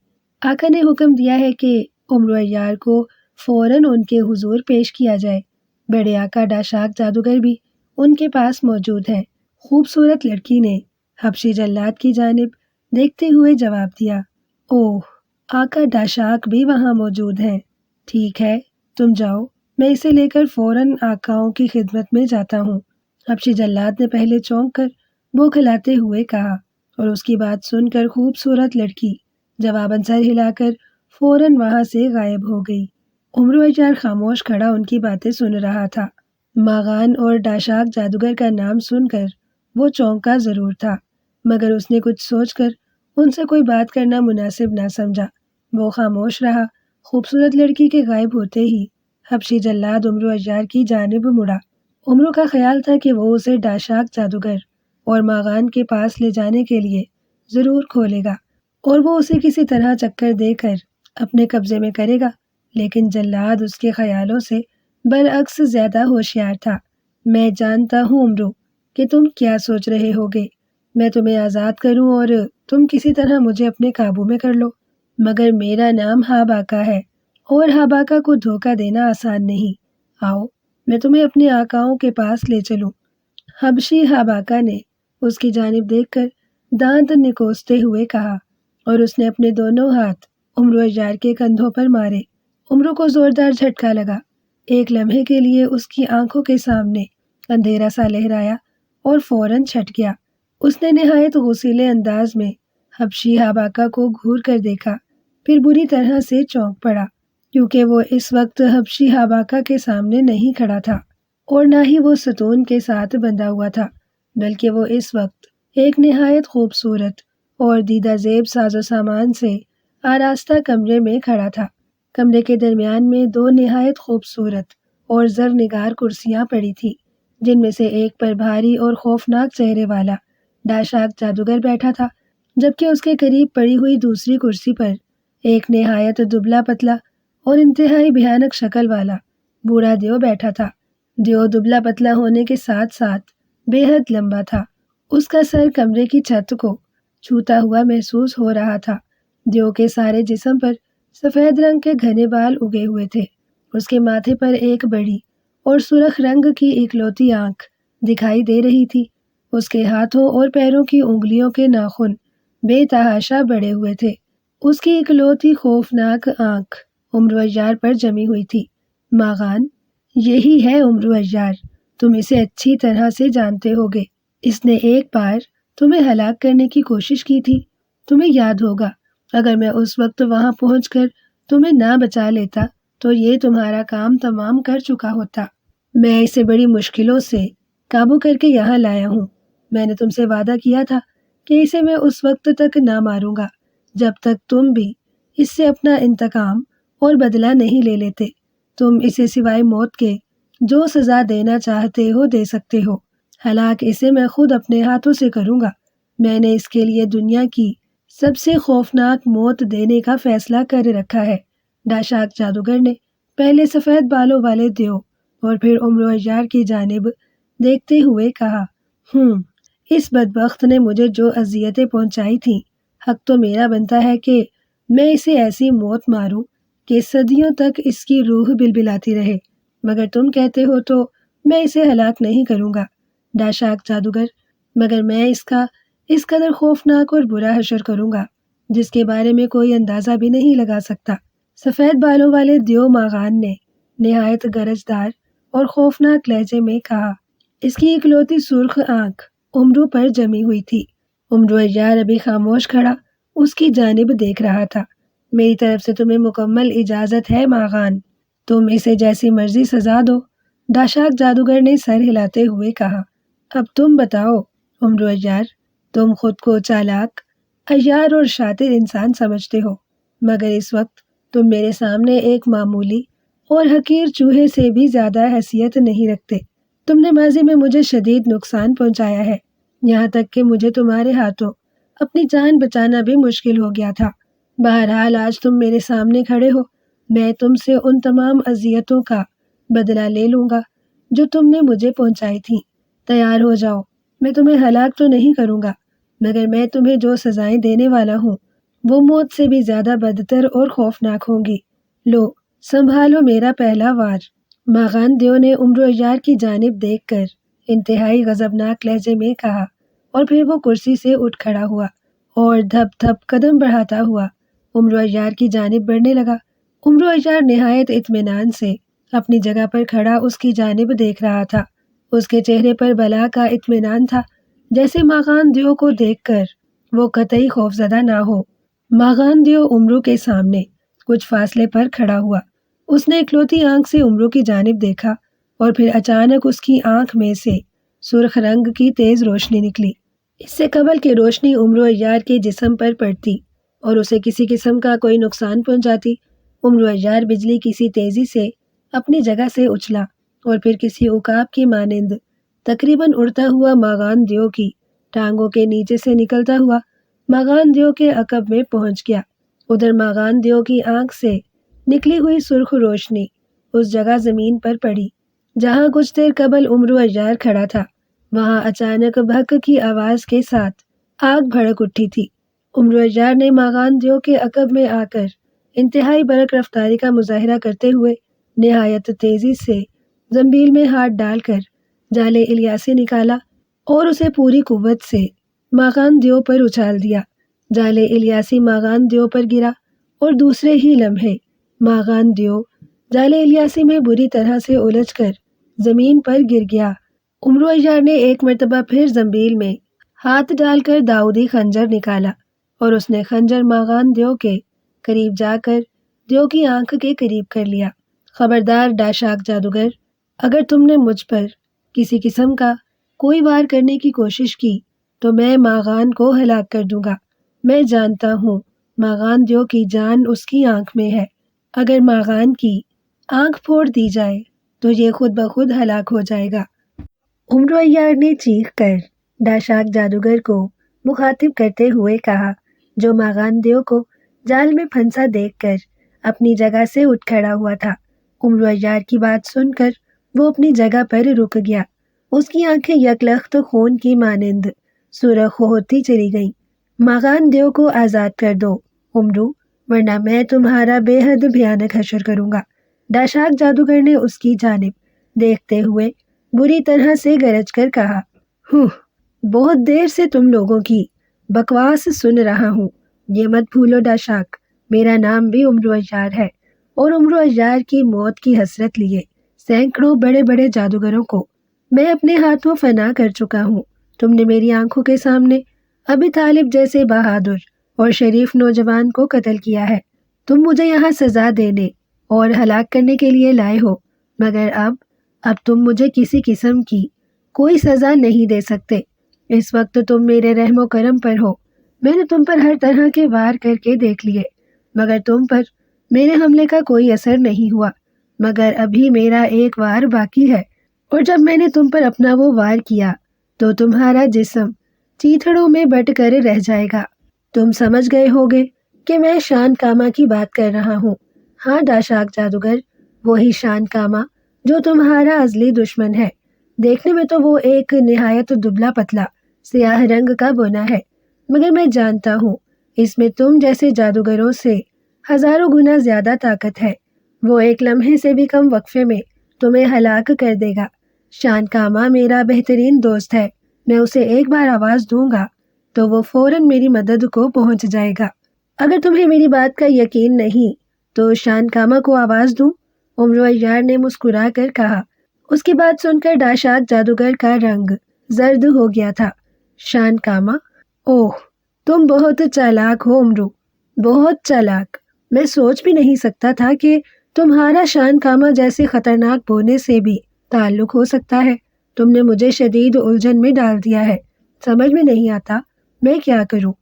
آقا نے حکم دیا ہے کہ عمر عیار کو فوراً ان کے حضور پیش کیا جائے۔ بڑے آقا ڈاشاک جادوگر بھی ان کے پاس موجود ہیں۔ خوبصورت لڑکی نے حبشی جلاد کی جانب دیکھتے ہوئے جواب دیا۔ اوہ، آقا ڈاشاک بھی وہاں موجود ہیں۔ ٹھیک ہے، تم جاؤ، میں اسے لے کر فوراً آقاؤں کی خدمت میں جاتا ہوں۔ حبشی جلاد نے پہلے چونک کر بوکھلاتے ہوئے کہا، اور اس کی بات سن کر خوبصورت لڑکی جواباً سر ہلا کر فوراً وہاں سے غائب ہو گئی۔ عمر عیار خاموش کھڑا ان کی باتیں سن رہا تھا۔ ماغان اور ڈاشاک جادوگر کا نام سن کر وہ چونکا ضرور تھا، مگر اس نے کچھ سوچ کر ان سے کوئی بات کرنا مناسب نہ سمجھا۔ وہ خاموش رہا۔ خوبصورت لڑکی کے غائب ہوتے ہی حبشی جلاد عمر عیار کی جانب مڑا۔ عمرو کا خیال تھا کہ وہ اسے ڈاشاک جادوگر اور ماغان کے پاس لے جانے کے لیے ضرور کھولے گا، اور وہ اسے کسی طرح چکر دے کر اپنے قبضے میں کرے گا، لیکن جلاد اس کے خیالوں سے برعکس زیادہ ہوشیار تھا۔ میں جانتا ہوں عمرو کہ تم کیا سوچ رہے ہوگے، میں تمہیں آزاد کروں اور تم کسی طرح مجھے اپنے قابو میں کر لو، مگر میرا نام ہاباکا ہے، اور ہاباکا کو دھوکہ دینا آسان نہیں۔ آؤ، میں تمہیں اپنے آقاؤں کے پاس لے چلوں۔ حبشی ہاباکا نے اس کی جانب دیکھ کر دانت نکوستے ہوئے کہا، اور اس نے اپنے دونوں ہاتھ عمر عیار کے کندھوں پر مارے۔ عمرو کو زوردار جھٹکا لگا۔ ایک لمحے کے لیے اس کی آنکھوں کے سامنے اندھیرا سا لہرایا اور فوراً چھٹ گیا۔ اس نے نہایت غصیلے انداز میں حبشی ہاباکا کو گھور کر دیکھا، پھر بری طرح سے چونک پڑا، کیونکہ وہ اس وقت حبشی ہاباکا کے سامنے نہیں کھڑا تھا، اور نہ ہی وہ ستون کے ساتھ بندھا ہوا تھا، بلکہ وہ اس وقت ایک نہایت خوبصورت اور دیدہ زیب ساز و سامان سے آراستہ کمرے میں کھڑا تھا۔ کمرے کے درمیان میں 2 نہایت خوبصورت اور زرنگار کرسیاں پڑی تھیں، جن میں سے ایک پر بھاری اور خوفناک چہرے والا ڈاشاک جادوگر بیٹھا تھا، جبکہ اس کے قریب پڑی ہوئی دوسری کرسی پر ایک نہایت دبلا پتلا اور انتہائی بھیانک شکل والا بوڑھا دیو بیٹھا تھا۔ دیو دبلا پتلا ہونے کے ساتھ ساتھ بے حد لمبا تھا۔ اس کا سر کمرے کی چھت کو چھوتا ہوا محسوس ہو رہا تھا۔ دیو کے سارے جسم پر سفید رنگ کے گھنے بال اگے ہوئے تھے۔ اس کے ماتھے پر ایک بڑی اور سرخ رنگ کی اکلوتی آنکھ دکھائی دے رہی تھی۔ اس کے ہاتھوں اور پیروں کی انگلیوں کے ناخن بے تحاشا بڑے ہوئے تھے۔ اس کی اکلوتی خوفناک آنکھ عمر عیار پر جمی ہوئی تھی۔ ماغان، یہی ہے عمر عیار، تم اسے اچھی طرح سے جانتے ہوگے۔ اس نے ایک بار تمہیں ہلاک کرنے کی کوشش کی تھی، تمہیں یاد ہوگا۔ اگر میں اس وقت وہاں پہنچ کر تمہیں نہ بچا لیتا تو یہ تمہارا کام تمام کر چکا ہوتا۔ میں اسے بڑی مشکلوں سے قابو کر کے یہاں لایا ہوں۔ میں نے تم سے وعدہ کیا تھا کہ اسے میں اس وقت تک نہ ماروں گا جب تک تم بھی اس سے اپنا انتقام اور بدلہ نہیں لے لیتے۔ تم اسے سوائے موت کے جو سزا دینا چاہتے ہو دے سکتے ہو، ہلاک اسے میں خود اپنے ہاتھوں سے کروں گا۔ میں نے اس کے لیے دنیا کی سب سے خوفناک موت دینے کا فیصلہ کر رکھا ہے۔ ڈاشاک جادوگر نے پہلے سفید بالوں والے دیو اور پھر عمر عیار کی جانب دیکھتے ہوئے کہا، اس بدبخت نے مجھے جو اذیتیں پہنچائی تھیں، حق تو میرا بنتا ہے کہ میں اسے ایسی موت ماروں کہ صدیوں تک اس کی روح بلبلاتی رہے، مگر تم کہتے ہو تو میں اسے ہلاک نہیں کروں گا۔ ڈاشاک جادوگر، مگر میں اس کا اس قدر خوفناک اور برا حشر کروں گا جس کے بارے میں کوئی اندازہ بھی نہیں لگا سکتا۔ سفید بالوں والے دیو ماغان نے نہایت گرجدار اور خوفناک لہجے میں کہا۔ اس کی اکلوتی سرخ آنکھ عمرو پر جمی ہوئی تھی۔ عمر عیار ابھی خاموش کھڑا اس کی جانب دیکھ رہا تھا۔ میری طرف سے تمہیں مکمل اجازت ہے ماغان، تم اسے جیسی مرضی سزا دو۔ ڈاشاک جادوگر نے سر ہلاتے ہوئے کہا۔ اب تم بتاؤ عمر عیار، تم خود کو چالاک، عیار اور شاطر انسان سمجھتے ہو، مگر اس وقت تم میرے سامنے ایک معمولی اور حقیر چوہے سے بھی زیادہ حیثیت نہیں رکھتے۔ تم نے ماضی میں مجھے شدید نقصان پہنچایا ہے، یہاں تک کہ مجھے تمہارے ہاتھوں اپنی جان بچانا بھی مشکل ہو گیا تھا۔ بہرحال آج تم میرے سامنے کھڑے ہو، میں تم سے ان تمام اذیتوں کا بدلہ لے لوں گا جو تم نے مجھے پہنچائی تھیں۔ تیار ہو جاؤ، میں تمہیں ہلاک تو نہیں کروں گا، مگر میں تمہیں جو سزائیں دینے والا ہوں وہ موت سے بھی زیادہ بدتر اور خوفناک ہوں گی۔ لو، سنبھالو میرا پہلا وار۔ ماغان دیو نے عمرو عیار کی جانب دیکھ کر انتہائی غضبناک لہجے میں کہا، اور پھر وہ کرسی سے اٹھ کھڑا ہوا اور دھپ دھپ قدم بڑھاتا ہوا عمرو عیار کی جانب بڑھنے لگا۔ عمرو عیار نہایت اطمینان سے اپنی جگہ پر کھڑا اس کی جانب دیکھ رہا تھا۔ اس کے چہرے پر بلا کا اطمینان تھا، جیسے ماغان دیو کو دیکھ کر وہ قطعی خوفزدہ نہ ہو۔ ماغان دیو عمرو کے سامنے کچھ فاصلے پر کھڑا ہوا۔ اس نے اکلوتی آنکھ سے عمرو کی جانب دیکھا اور پھر اچانک اس کی آنکھ میں سے سرخ رنگ کی تیز روشنی نکلی۔ اس سے قبل کہ روشنی عمرو عیار کے جسم پر پڑتی اور اسے کسی قسم کا کوئی نقصان پہنچاتی، عمرو عیار بجلی کسی تیزی سے اپنی جگہ سے اچھلا اور پھر کسی عقاب کی مانند تقریباً اڑتا ہوا ماغان دیو کی ٹانگوں کے نیچے سے نکلتا ہوا ماغان دیو کے عقب میں پہنچ گیا۔ ادھر ماغان دیو کی آنکھ سے نکلی ہوئی سرخ روشنی اس جگہ زمین پر پڑی جہاں کچھ دیر قبل عمرو عیار کھڑا تھا۔ وہاں اچانک بھک کی آواز کے ساتھ آگ بھڑک اٹھی تھی۔ عمرو عیار نے ماغان دیو کے عقب میں آ کر انتہائی برق رفتاری کا مظاہرہ کرتے ہوئے نہایت تیزی سے زنبیل میں ہاتھ ڈال کر جال الیاسی نکالا اور اسے پوری قوت سے ماغان دیو پر اچھال دیا۔ جال الیاسی ماغان دیو پر گرا اور دوسرے ہی لمحے ماغان دیو جال الیاسی میں بری طرح سے الجھ کر زمین پر گر گیا۔ عمرو عیار نے ایک مرتبہ پھر زنبیل میں ہاتھ ڈال کر داؤدی خنجر نکالا اور اس نے خنجر ماغان دیو کے قریب جا کر دیو کی آنکھ کے قریب کر لیا۔ خبردار ڈاشاک جادوگر، اگر تم نے مجھ پر کسی قسم کا کوئی وار کرنے کی کوشش کی تو میں ماغان کو ہلاک کر دوں گا۔ میں جانتا ہوں ماغان دیو کی جان اس کی آنکھ میں ہے۔ اگر ماغان کی آنکھ پھوڑ دی جائے تو یہ خود بخود ہلاک ہو جائے گا۔ عمرو عیار نے چیخ کر ڈاشاک جادوگر کو مخاطب کرتے ہوئے کہا، جو ماغان دیو کو جال میں پھنسا دیکھ کر اپنی جگہ سے اٹھ کھڑا ہوا تھا۔ عمرو عیار کی بات سن کر وہ اپنی جگہ پر رک گیا۔ اس کی آنکھیں یکلخت خون کی مانند سرخ ہوتی چلی گئیں۔ ماغان دیو کو آزاد کر دو عمرو، ورنہ میں تمہارا بے حد بھیانک حشر کروں گا۔ ڈاشاک جادوگر نے اس کی جانب دیکھتے ہوئے بری طرح سے گرج کر کہا، بہت دیر سے تم لوگوں کی بکواس سن رہا ہوں۔ یہ مت بھولو ڈاشاک، میرا نام بھی عمرو عیار ہے، اور عمرو عیار کی موت کی حسرت لیے سینکڑوں بڑے بڑے جادوگروں کو میں اپنے ہاتھوں فنا کر چکا ہوں۔ تم نے میری آنکھوں کے سامنے ابی طالب جیسے بہادر اور شریف نوجوان کو قتل کیا ہے۔ تم مجھے یہاں سزا دینے اور ہلاک کرنے کے لیے لائے ہو، مگر اب تم مجھے کسی قسم کی کوئی سزا نہیں دے سکتے۔ اس وقت تم میرے رحم و کرم پر ہو۔ میں نے تم پر ہر طرح کے وار کر کے دیکھ لیے، مگر تم پر میرے حملے کا کوئی اثر نہیں ہوا، مگر ابھی میرا ایک وار باقی ہے، اور جب میں نے تم پر اپنا وہ وار کیا تو تمہارا جسم چیتھڑوں میں بٹ کر رہ جائے گا۔ تم سمجھ گئے ہوگے کہ میں شان کاما کی بات کر رہا ہوں۔ ہاں ڈاشاک جادوگر، وہی شان کاما جو تمہارا ازلی دشمن ہے۔ دیکھنے میں تو وہ ایک نہایت دبلا پتلا سیاہ رنگ کا بونا ہے، مگر میں جانتا ہوں اس میں تم جیسے جادوگروں سے ہزاروں گنا زیادہ طاقت ہے۔ وہ ایک لمحے سے بھی کم وقفے میں تمہیں ہلاک کر دے گا۔ شان کاما میرا بہترین دوست ہے، میں اسے ایک بار آواز دوں گا تو وہ فوراً میری مدد کو پہنچ جائے گا۔ اگر تمہیں میری بات کا یقین نہیں تو شان کاما کو آواز دوں؟ عمرو عیار نے مسکرا کر کہا۔ اس کی بات سن کر ڈاشاک جادوگر کا رنگ زرد ہو گیا تھا۔ شان کاما؟ اوہ، تم بہت چالاک ہو عمرو، بہت چالاک۔ میں سوچ بھی نہیں سکتا تھا کہ تمہارا شان کاما جیسے خطرناک بونے سے بھی تعلق ہو سکتا ہے۔ تم نے مجھے شدید الجھن میں ڈال دیا ہے، سمجھ میں نہیں آتا میں کیا کروں۔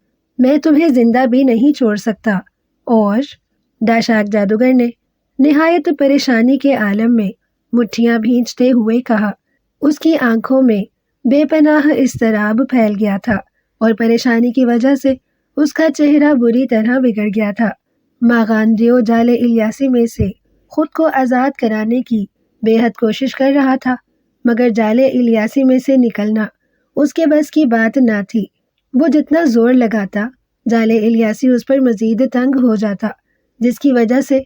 میں تمہیں زندہ بھی نہیں چھوڑ سکتا۔ اور ڈاشاک جادوگر نے نہایت پریشانی کے عالم میں مٹھیاں بھینچتے ہوئے کہا۔ اس کی آنکھوں میں بے پناہ اضطراب پھیل گیا تھا اور پریشانی کی وجہ سے اس کا چہرہ بری طرح بگڑ گیا تھا۔ ماغاندیو جال الیاسی میں سے خود کو آزاد کرانے کی بے حد کوشش کر رہا تھا، مگر جال الیاسی میں سے نکلنا اس کے بس کی بات نہ تھی۔ وہ جتنا زور لگاتا، جال الیاسی اس پر مزید تنگ ہو جاتا، جس کی وجہ سے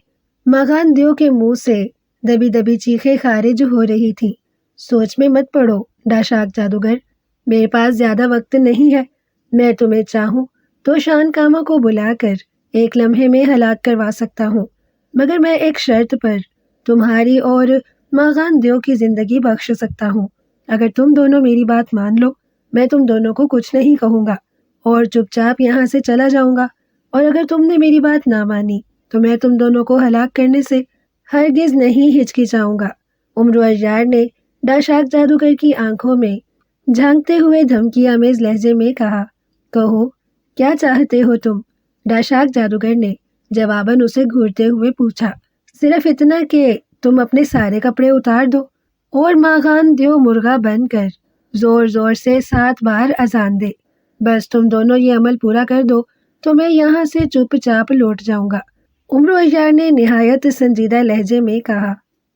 ماغاندیو کے منہ سے دبی دبی چیخیں خارج ہو رہی تھیں۔ سوچ میں مت پڑو ڈاشاک جادوگر، میرے پاس زیادہ وقت نہیں ہے۔ میں تمہیں چاہوں تو شان کاما کو بلا کر ایک لمحے میں ہلاک کروا سکتا ہوں، مگر میں ایک شرط پر تمہاری اور ماغاندیو کی زندگی بخش سکتا ہوں۔ اگر تم دونوں میری بات مان لو، میں تم دونوں کو کچھ نہیں کہوں گا اور چپ چاپ یہاں سے چلا جاؤں گا، اور اگر تم نے میری بات نہ مانی تو میں تم دونوں کو ہلاک کرنے سے ہرگز نہیں ہچکچاؤں گا۔ امرو عیار نے ڈاشاک جادوگر کی آنکھوں میں جھانکتے ہوئے دھمکی آمیز لہجے میں کہا۔ کہو، کیا چاہتے ہو تم؟ ڈاشاک جادوگر نے جواباً اسے گھورتے ہوئے پوچھا۔ صرف اتنا کہ تم اپنے سارے کپڑے اتار دو اور ماغاندیو مرغا بن کر زور زور سے 7 بار اذان دے۔ بس تم دونوں یہ عمل پورا کر دو تو میں یہاں سے چپ چاپ لوٹ جاؤں گا، امرو عیار نے نہایت سنجیدہ لہجے میں کہا،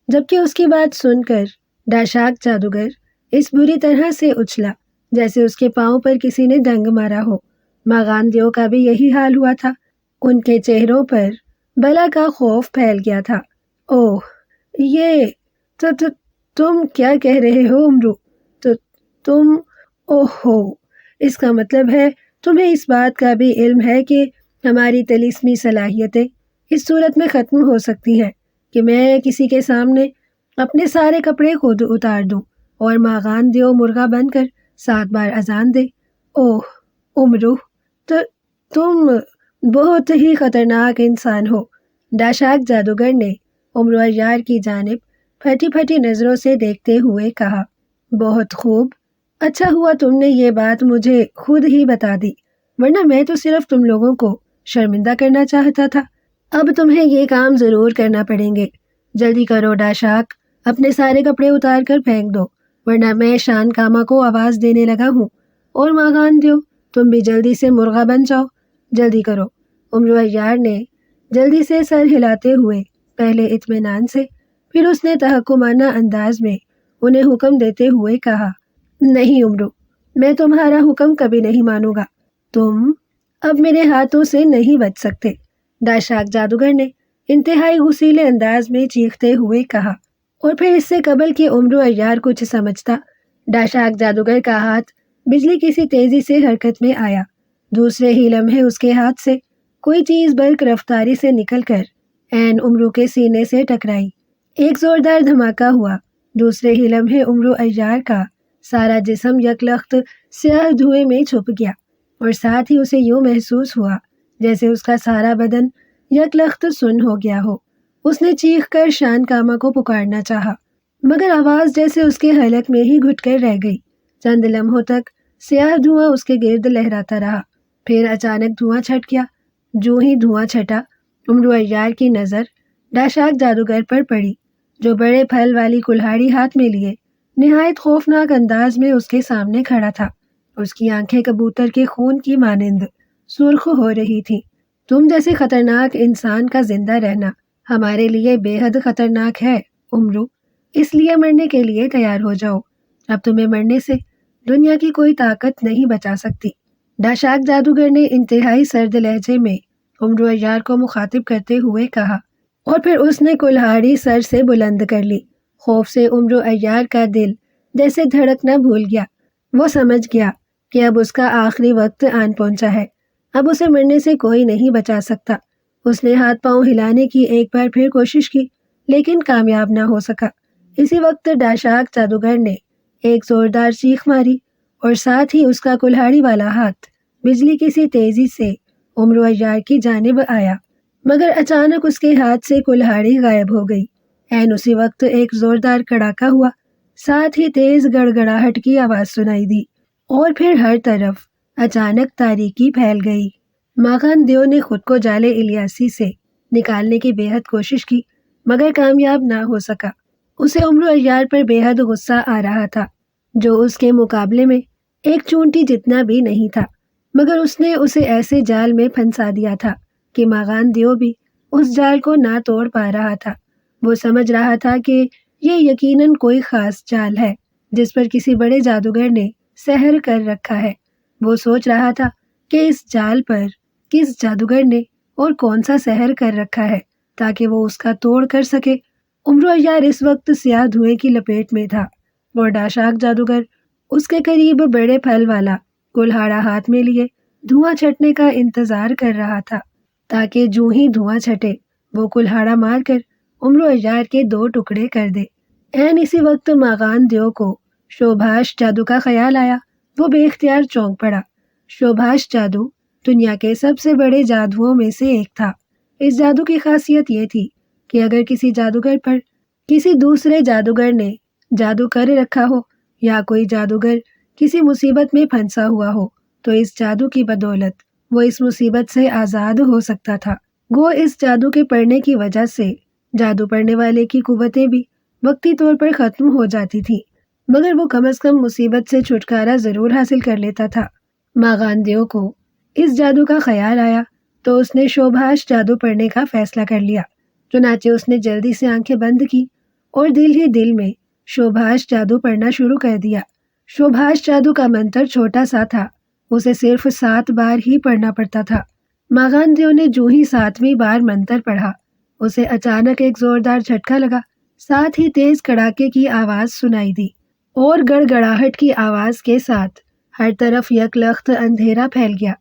جبکہ اس کی بات سن کر ڈاشاک جادوگر اس بری طرح سے اچھلا جیسے اس کے پاؤں پر کسی نے ڈنگ مارا ہو۔ ماغاندیو کا بھی یہی حال ہوا تھا، ان کے چہروں پر بلا کا خوف پھیل گیا تھا۔ اوہ، یہ تم کیا کہہ رہے ہو امرو؟ تم اوہو، اس کا مطلب ہے تمہیں اس بات کا بھی علم ہے کہ ہماری طلسمی صلاحیتیں اس صورت میں ختم ہو سکتی ہیں کہ میں کسی کے سامنے اپنے سارے کپڑے خود اتار دوں اور ماغاندیو مرغا بن کر 7 بار اذان دے۔ اوہ امرو، تم بہت ہی خطرناک انسان ہو، ڈاشاک جادوگر نے امرو عیار کی جانب پھٹی پھٹی نظروں سے دیکھتے ہوئے کہا۔ بہت خوب، اچھا ہوا تم نے یہ بات مجھے خود ہی بتا دی، ورنہ میں تو صرف تم لوگوں کو شرمندہ کرنا چاہتا تھا۔ اب تمہیں یہ کام ضرور کرنا پڑیں گے۔ جلدی کرو ڈاشاک، اپنے سارے کپڑے اتار کر پھینک دو، ورنہ میں شان کاما کو آواز دینے لگا ہوں، اور ماغاندیو تم بھی جلدی سے مرغا بن جاؤ، جلدی کرو۔ امرو عیار نے جلدی سے سر ہلاتے ہوئے پہلے اطمینان سے، پھر اس نے تحکمانہ انداز میں انہیں حکم دیتے ہوئے کہا۔ نہیں امرو، میں تمہارا حکم کبھی نہیں مانوں گا، تم اب میرے ہاتھوں سے نہیں بچ سکتے، ڈاشاک جادوگر نے انتہائی غصیلے انداز میں چیختے ہوئے کہا۔ اور پھر اس سے قبل کہ امرو عیار کچھ سمجھتا، ڈاشاک جادوگر کا ہاتھ بجلی کسی تیزی سے حرکت میں آیا۔ دوسرے ہی لمحے اس کے ہاتھ سے کوئی چیز برق رفتاری سے نکل کر عین امرو کے سینے سے ٹکرائی۔ ایک زوردار دھماکہ ہوا۔ دوسرے ہی لمحے امرو عیار کا سارا جسم یکلخت سیاہ دھوئیں میں چھپ گیا، اور ساتھ ہی اسے یوں محسوس ہوا جیسے اس کا سارا بدن یکلخت سن ہو گیا ہو۔ اس نے چیخ کر شان کاما کو پکارنا چاہا، مگر آواز جیسے اس کے حلق میں ہی گھٹ کر رہ گئی۔ چند لمحوں تک سیاہ دھواں اس کے گرد لہراتا رہا، پھر اچانک دھواں چھٹ گیا۔ جو ہی دھواں چھٹا، امرو عیار کی نظر ڈاشاک جادوگر پر پڑی، جو بڑے پھل والی کلہاڑی ہاتھ میں لیے نہایت خوفناک انداز میں اس کے سامنے کھڑا تھا۔ اس کی آنکھیں کبوتر کے خون کی مانند سرخ ہو رہی تھیں۔ تم جیسے خطرناک انسان کا زندہ رہنا ہمارے لیے بے حد خطرناک ہے امرو، اس لیے مرنے کے لیے تیار ہو جاؤ۔ اب تمہیں مرنے سے دنیا کی کوئی طاقت نہیں بچا سکتی، ڈاشاک جادوگر نے انتہائی سرد لہجے میں امرو عیار کو مخاطب کرتے ہوئے کہا، اور پھر اس نے کلہاڑی سر سے بلند کر لی۔ خوف سے امرو عیار کا دل جیسے دھڑکنا بھول گیا۔ وہ سمجھ گیا کہ اب اس کا آخری وقت آن پہنچا ہے، اب اسے مرنے سے کوئی نہیں بچا سکتا۔ اس نے ہاتھ پاؤں ہلانے کی ایک بار پھر کوشش کی، لیکن کامیاب نہ ہو سکا۔ اسی وقت ڈاشاک جادوگر نے ایک زوردار چیخ ماری، اور ساتھ ہی اس کا کلہاڑی والا ہاتھ بجلی کسی تیزی سے امرو عیار کی جانب آیا، مگر اچانک اس کے ہاتھ سے کلہاڑی غائب ہو گئی۔ عین اسی وقت ایک زوردار کڑاکا ہوا، ساتھ ہی تیز گڑگڑاہٹ کی آواز سنائی دی، اور پھر ہر طرف اچانک تاریکی پھیل گئی۔ ماخان دیو نے خود کو جال الیاسی سے نکالنے کی بے حد کوشش کی مگر کامیاب نہ ہو سکا۔ اسے عمرو عیار پر بے حد غصہ آ رہا تھا جو اس کے مقابلے میں ایک چونٹی جتنا بھی نہیں تھا، مگر اس نے اسے ایسے جال میں پھنسا دیا تھا کہ ماخان دیو بھی اس جال کو نہ توڑ پا رہا تھا۔ وہ سمجھ رہا تھا کہ یہ یقیناً کوئی خاص جال ہے جس پر کسی بڑے جادوگر نے سحر کر رکھا ہے۔ وہ سوچ رہا تھا کہ اس جال پر کس جادوگر نے اور کون سا سحر کر رکھا ہے تاکہ وہ اس کا توڑ کر سکے۔ عمرو عیار اس وقت سیاہ دھوئیں کی لپیٹ میں تھا اور ڈاشاک جادوگر اس کے قریب بڑے پھل والا کلہاڑا ہاتھ میں لیے دھواں چھٹنے کا انتظار کر رہا تھا تاکہ جوں ہی دھواں چھٹے وہ کلہاڑا مار کر عمرو عیار کے 2 ٹکڑے کر دے۔ عین اسی وقت ماخان دیو کو شوبھاش جادو کا خیال آیا۔ وہ بے اختیار چونک پڑا۔ شوبھاش جادو دنیا کے سب سے بڑے جادوؤں میں سے ایک تھا۔ اس جادو کی خاصیت یہ تھی کہ اگر کسی جادوگر پر کسی دوسرے جادوگر نے جادو کر رکھا ہو یا کوئی جادوگر کسی مصیبت میں پھنسا ہوا ہو تو اس جادو کی بدولت وہ اس مصیبت سے آزاد ہو سکتا تھا۔ گو اس جادو کے پڑنے کی وجہ سے جادو پڑھنے والے کی قوتیں بھی وقتی طور پر ختم ہو جاتی تھی مگر وہ کم از کم مصیبت سے چھٹکارا ضرور حاصل کر لیتا تھا۔ ماخان دیو کو اس جادو کا خیال آیا تو اس نے شوبھاش جادو پڑھنے کا فیصلہ کر لیا۔ چنانچہ اس نے جلدی سے آنکھیں بند کی اور دل ہی دل میں شوبھاش جادو پڑھنا شروع کر دیا۔ شوبھاش جادو کا منتر چھوٹا سا تھا، اسے صرف 7 بار ہی پڑھنا پڑتا تھا۔ ماخان دیو نے جو ہی 7ویں بار منتر پڑھا اسے اچانک ایک زوردار جھٹکا لگا، ساتھ ہی تیز کڑاکے کی آواز سنائی دی اور گڑگڑاہٹ کی آواز کے ساتھ ہر طرف یکلخت اندھیرا پھیل گیا۔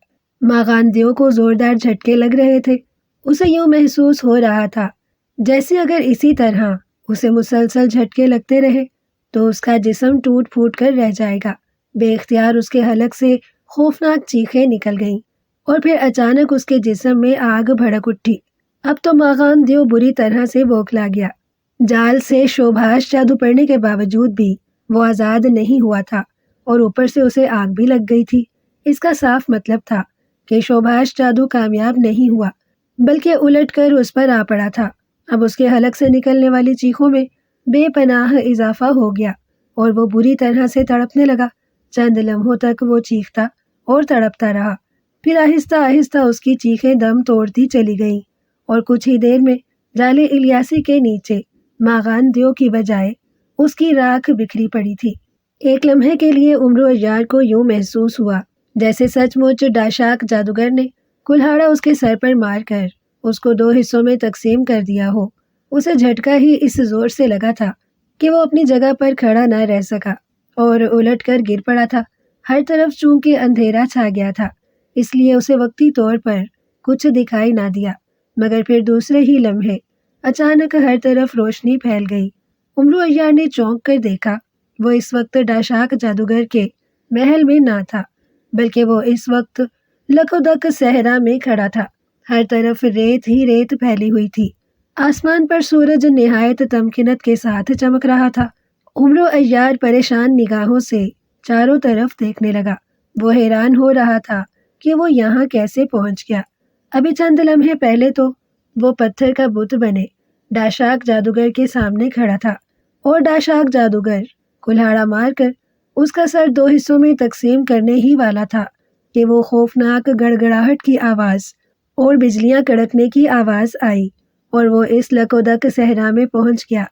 ماخان دیو کو زوردار جھٹکے لگ رہے تھے۔ اسے یوں محسوس ہو رہا تھا جیسے اگر اسی طرح اسے مسلسل جھٹکے لگتے رہے تو اس کا جسم ٹوٹ پھوٹ کر رہ جائے گا۔ بے اختیار اس کے حلق سے خوفناک چیخیں نکل گئیں اور پھر اچانک اس کے جسم میں آگ بھڑک اٹھی۔ اب تو ماخان دیو بری طرح سے بوکھلا گیا۔ جال سے شوبھاش جادو پڑھنے کے باوجود بھی وہ آزاد نہیں ہوا تھا اور اوپر سے اسے آگ بھی لگ گئی تھی۔ اس کا صاف مطلب تھا کہ شوبھاش جادو کامیاب نہیں ہوا بلکہ الٹ کر اس پر آ پڑا تھا۔ اب اس کے حلق سے نکلنے والی چیخوں میں بے پناہ اضافہ ہو گیا اور وہ بری طرح سے تڑپنے لگا۔ چند لمحوں تک وہ چیختا اور تڑپتا رہا، پھر آہستہ آہستہ اس کی چیخیں دم توڑتی چلی گئیں اور کچھ ہی دیر میں جال الیاسی کے نیچے ماخان دیو کی بجائے اس کی راکھ بکھری پڑی تھی۔ ایک لمحے کے لیے عمرو عیار کو یوں محسوس ہوا جیسے سچ مچ ڈاشاک جادوگر نے کلہاڑا اس کے سر پر مار کر اس کو 2 حصوں میں تقسیم کر دیا ہو۔ اسے جھٹکا ہی اس زور سے لگا تھا کہ وہ اپنی جگہ پر کھڑا نہ رہ سکا اور الٹ کر گر پڑا تھا۔ ہر طرف چونکہ اندھیرا چھا گیا تھا اس لیے اسے وقتی طور پر کچھ دکھائی نہ دیا، مگر پھر دوسرے ہی لمحے اچانک ہر طرف روشنی پھیل گئی۔ عمرو عیار نے چونک کر دیکھا، وہ اس وقت ڈاشاک جادوگر کے محل میں نہ تھا بلکہ وہ اس وقت لکودک صحرا میں کھڑا تھا۔ ہر طرف ریت ہی ریت پھیلی ہوئی تھی۔ آسمان پر سورج نہایت تمکنت کے ساتھ چمک رہا تھا۔ عمرو عیار پریشان نگاہوں سے چاروں طرف دیکھنے لگا۔ وہ حیران ہو رہا تھا کہ وہ یہاں کیسے پہنچ گیا۔ ابھی چند لمحے پہلے تو وہ پتھر کا بت بنے ڈاشاک جادوگر کے سامنے کھڑا تھا اور ڈاشاک جادوگر کلہاڑا مار کر اس کا سر 2 حصوں میں تقسیم کرنے ہی والا تھا کہ وہ خوفناک گڑگڑاہٹ کی آواز اور بجلیاں کڑکنے کی آواز آئی اور وہ اس لکودک صحرا میں پہنچ گیا۔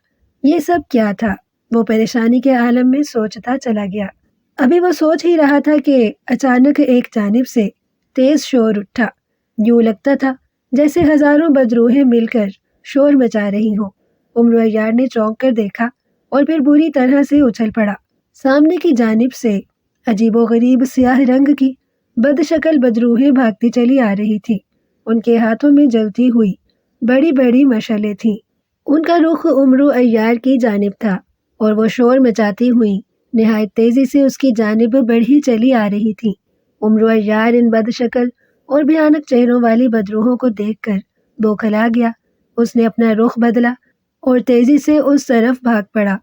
یہ سب کیا تھا؟ وہ پریشانی کے عالم میں سوچتا چلا گیا۔ ابھی وہ سوچ ہی رہا تھا کہ اچانک ایک جانب سے تیز شور اٹھا۔ یوں لگتا تھا جیسے ہزاروں بدروحیں مل کر شور مچا رہی ہوں۔ عمرو عیار نے چونک کر دیکھا اور پھر بری طرح سے اچھل پڑا۔ سامنے کی جانب سے عجیب و غریب سیاہ رنگ کی بد شکل بدروحیں بھاگتی چلی آ رہی تھی۔ ان کے ہاتھوں میں جلتی ہوئی بڑی بڑی مشعلیں تھیں۔ ان کا رخ عمرو عیار کی جانب تھا اور وہ شور مچاتی ہوئی نہایت تیزی سے اس کی جانب بڑھی چلی آ رہی تھیں۔ عمرو عیار ان بد شکل اور بھیانک چہروں والی بدروحوں کو دیکھ کر بوکھلا گیا۔ اس نے اپنا رخ بدلا اور تیزی سے اس طرف بھاگ پڑا۔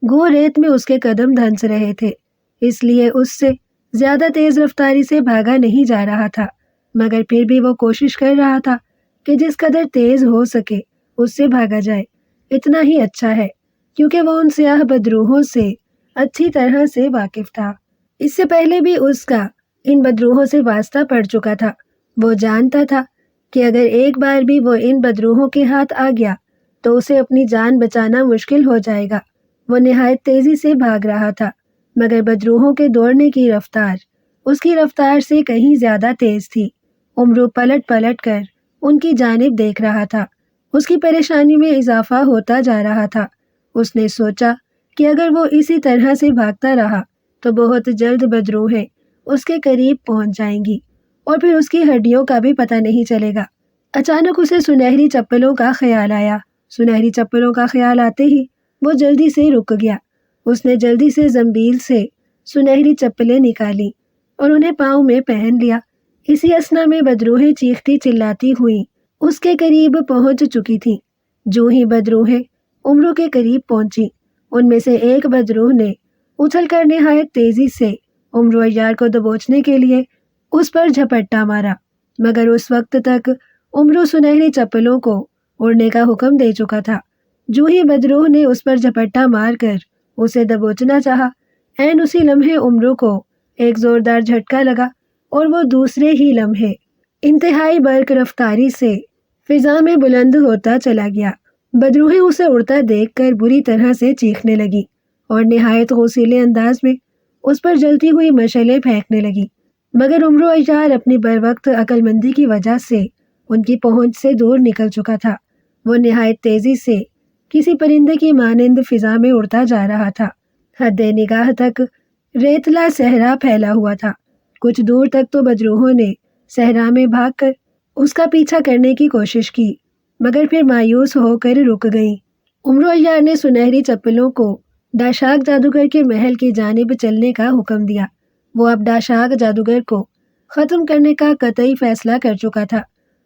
گو ریت میں اس کے قدم دھنس رہے تھے اس لیے اس سے زیادہ تیز رفتاری سے بھاگا نہیں جا رہا تھا۔ مگر پھر بھی وہ کوشش کر رہا تھا کہ جس قدر تیز ہو سکے اس سے بھاگا جائے، اتنا ہی اچھا ہے، کیونکہ وہ ان سیاہ بدروحوں سے اچھی طرح سے واقف تھا۔ اس سے پہلے بھی اس کا ان بدروحوں سے واسطہ پڑ چکا تھا۔ وہ جانتا تھا کہ اگر ایک بار بھی وہ ان بدروحوں کے ہاتھ آ گیا تو اسے اپنی جان بچانا مشکل ہو جائے گا۔ وہ نہایت تیزی سے بھاگ رہا تھا، مگر بدروحوں کے دوڑنے کی رفتار اس کی رفتار سے کہیں زیادہ تیز تھی۔ امرو پلٹ پلٹ کر ان کی جانب دیکھ رہا تھا۔ اس کی پریشانی میں اضافہ ہوتا جا رہا تھا۔ اس نے سوچا کہ اگر وہ اسی طرح سے بھاگتا رہا تو بہت جلد بدروہیں اس کے قریب پہنچ جائیں گی اور پھر اس کی ہڈیوں کا بھی پتہ نہیں چلے گا۔ اچانک اسے سنہری چپلوں کا خیال آیا۔ سنہری چپلوں کا خیال آتے ہی وہ جلدی سے رک گیا۔ اس نے جلدی سے زنبیل سے سنہری چپلیں نکالی اور انہیں پاؤں میں پہن لیا۔ اسی اثنا میں بدروہیں چیختی چلاتی ہوئیں اس کے قریب پہنچ چکی تھیں۔ جو ہی بدروہیں امرو کے قریب پہنچی، ان میں سے ایک بدروح نے اچھل کر نہایت تیزی سے امرو عیار کو دبوچنے کے لیے اس پر جھپٹا مارا، مگر اس وقت تک امرو سنہری چپلوں کو اڑنے کا حکم دے چکا تھا۔ جو ہی بدروح نے اس پر جھپٹا مار کر اسے دبوچنا چاہا، عین اسی لمحے امرو کو ایک زوردار جھٹکا لگا اور وہ دوسرے ہی لمحے انتہائی برق رفتاری سے فضا میں بلند ہوتا چلا گیا۔ بدروہیں اسے اڑتا دیکھ کر بری طرح سے چیخنے لگی اور نہایت غصیلے انداز میں اس پر جلتی ہوئی مشعلیں پھینکنے لگی، مگر امرو عیار اپنی بروقت عقل مندی کی وجہ سے ان کی پہنچ سے دور نکل چکا تھا۔ وہ نہایت تیزی سے کسی پرندے کی مانند فضا میں اڑتا جا رہا تھا۔ حد نگاہ تک ریتلا صحرا پھیلا ہوا تھا۔ کچھ دور تک تو بدروحوں نے صحرا میں بھاگ کر اس کا پیچھا کرنے کی کوشش کی، مگر پھر مایوس ہو کر رک گئیں۔ امرو عیار نے سنہری چپلوں کو ڈاشاک جادوگر کے محل کی جانب چلنے کا حکم دیا۔ وہ اب ڈاشاک جادوگر کو ختم کرنے کا قطعی فیصلہ کر چکا تھا۔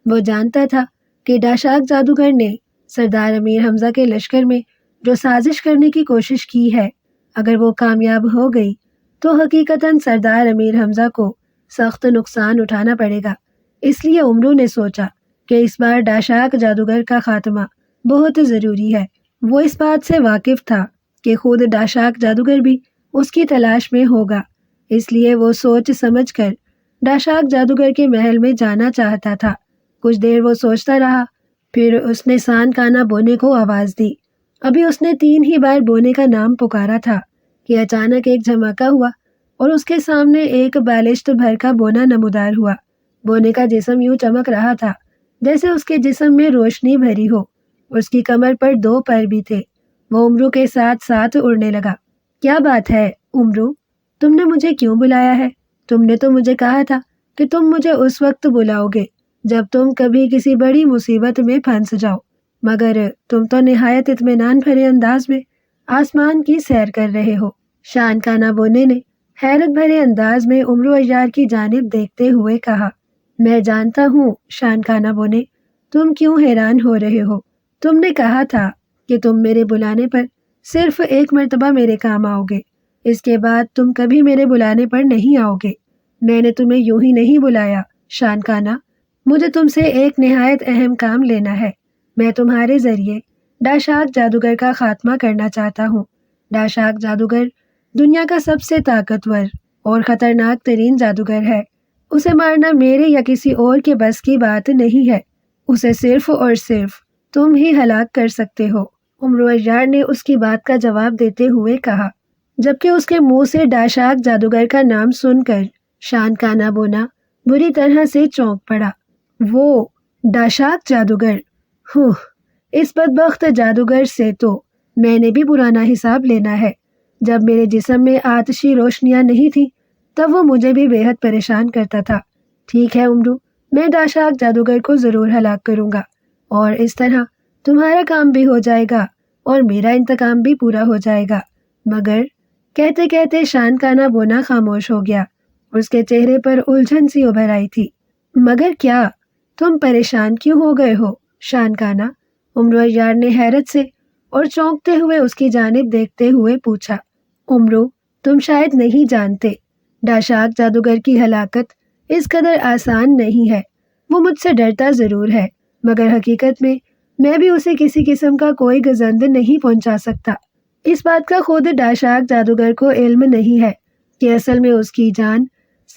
وہ جانتا تھا کہ ڈاشاک جادوگر نے سردار امیر حمزہ کے لشکر میں جو سازش کرنے کی کوشش کی ہے، اگر وہ کامیاب ہو گئی تو حقیقتاً سردار امیر حمزہ کو سخت نقصان اٹھانا پڑے گا۔ اس لیے امرو نے سوچا کہ اس بار ڈاشاک جادوگر کا خاتمہ بہت ضروری ہے۔ وہ اس بات سے واقف تھا کہ خود ڈاشاک جادوگر بھی اس کی تلاش میں ہوگا، اس لیے وہ سوچ سمجھ کر ڈاشاک جادوگر کے محل میں جانا چاہتا تھا۔ کچھ دیر وہ سوچتا رہا، پھر اس نے سان کانا بونے کو آواز دی۔ ابھی اس نے 3 ہی بار بونے کا نام پکارا تھا کہ اچانک ایک دھماکہ ہوا اور اس کے سامنے ایک بالشت بھر کا بونا نمودار ہوا۔ بونے کا جسم یوں چمک رہا تھا جیسے اس کے جسم میں روشنی بھری ہو۔ اس کی کمر پر 2 پر بھی تھے۔ وہ امرو کے ساتھ ساتھ اڑنے لگا۔ کیا بات ہے امرو، تم نے مجھے کیوں بلایا ہے؟ تم نے تو مجھے کہا تھا کہ تم مجھے اس وقت بلاؤ گے جب تم کبھی کسی بڑی مصیبت میں پھنس جاؤ، مگر تم تو نہایت اطمینان بھرے انداز میں آسمان کی سیر کر رہے ہو۔ شان کانا بونے نے حیرت بھرے انداز میں امرو عیار کی جانب دیکھتے ہوئے کہا، میں جانتا ہوں شان کانا بونے، تم کیوں حیران ہو رہے ہو۔ تم نے کہا تھا کہ تم میرے بلانے پر صرف ایک مرتبہ میرے کام آؤ گے، اس کے بعد تم کبھی میرے بلانے پر نہیں آؤ گے۔ میں نے تمہیں یوں ہی نہیں بلایا شان کانا، مجھے تم سے ایک نہایت اہم کام لینا ہے۔ میں تمہارے ذریعے ڈاشاک جادوگر کا خاتمہ کرنا چاہتا ہوں۔ ڈاشاک جادوگر دنیا کا سب سے طاقتور اور خطرناک ترین جادوگر ہے۔ اسے مارنا میرے یا کسی اور کے بس کی بات نہیں ہے۔ اسے صرف اور صرف تم ہی ہلاک کر سکتے ہو۔ امرو عیار نے اس کی بات کا جواب دیتے ہوئے کہا، جبکہ اس کے منہ سے ڈاشاک جادوگر کا نام سن کر شان کانا بونا بری طرح سے چونک پڑا۔ وہ ڈاشاک جادوگر، اس بدبخت جادوگر سے تو میں نے بھی پرانا حساب لینا ہے۔ جب میرے جسم میں آتشی روشنیاں نہیں تھیں تب وہ مجھے بھی بے حد پریشان کرتا تھا۔ ٹھیک ہے امرو، میں ڈاشاک جادوگر کو ضرور ہلاک کروں گا اور اس طرح تمہارا کام بھی ہو جائے گا اور میرا انتقام بھی پورا ہو جائے گا۔ مگر کہتے کہتے شان کانا بونا خاموش ہو گیا۔ اس کے چہرے پر الجھن سی ابھر آئی تھی۔ مگر کیا؟ تم پریشان کیوں ہو گئے ہو شان کانا؟ امرو عیار نے حیرت سے اور چونکتے ہوئے اس کی جانب دیکھتے ہوئے پوچھا۔ امرو، تم شاید نہیں جانتے، ڈاشاک جادوگر کی ہلاکت اس قدر آسان نہیں ہے۔ وہ مجھ سے ڈرتا ضرور ہے، مگر حقیقت میں بھی اسے کسی قسم کا کوئی گزند نہیں پہنچا سکتا۔ اس بات کا خود ڈاشاک جادوگر کو علم نہیں ہے کہ اصل میں اس کی جان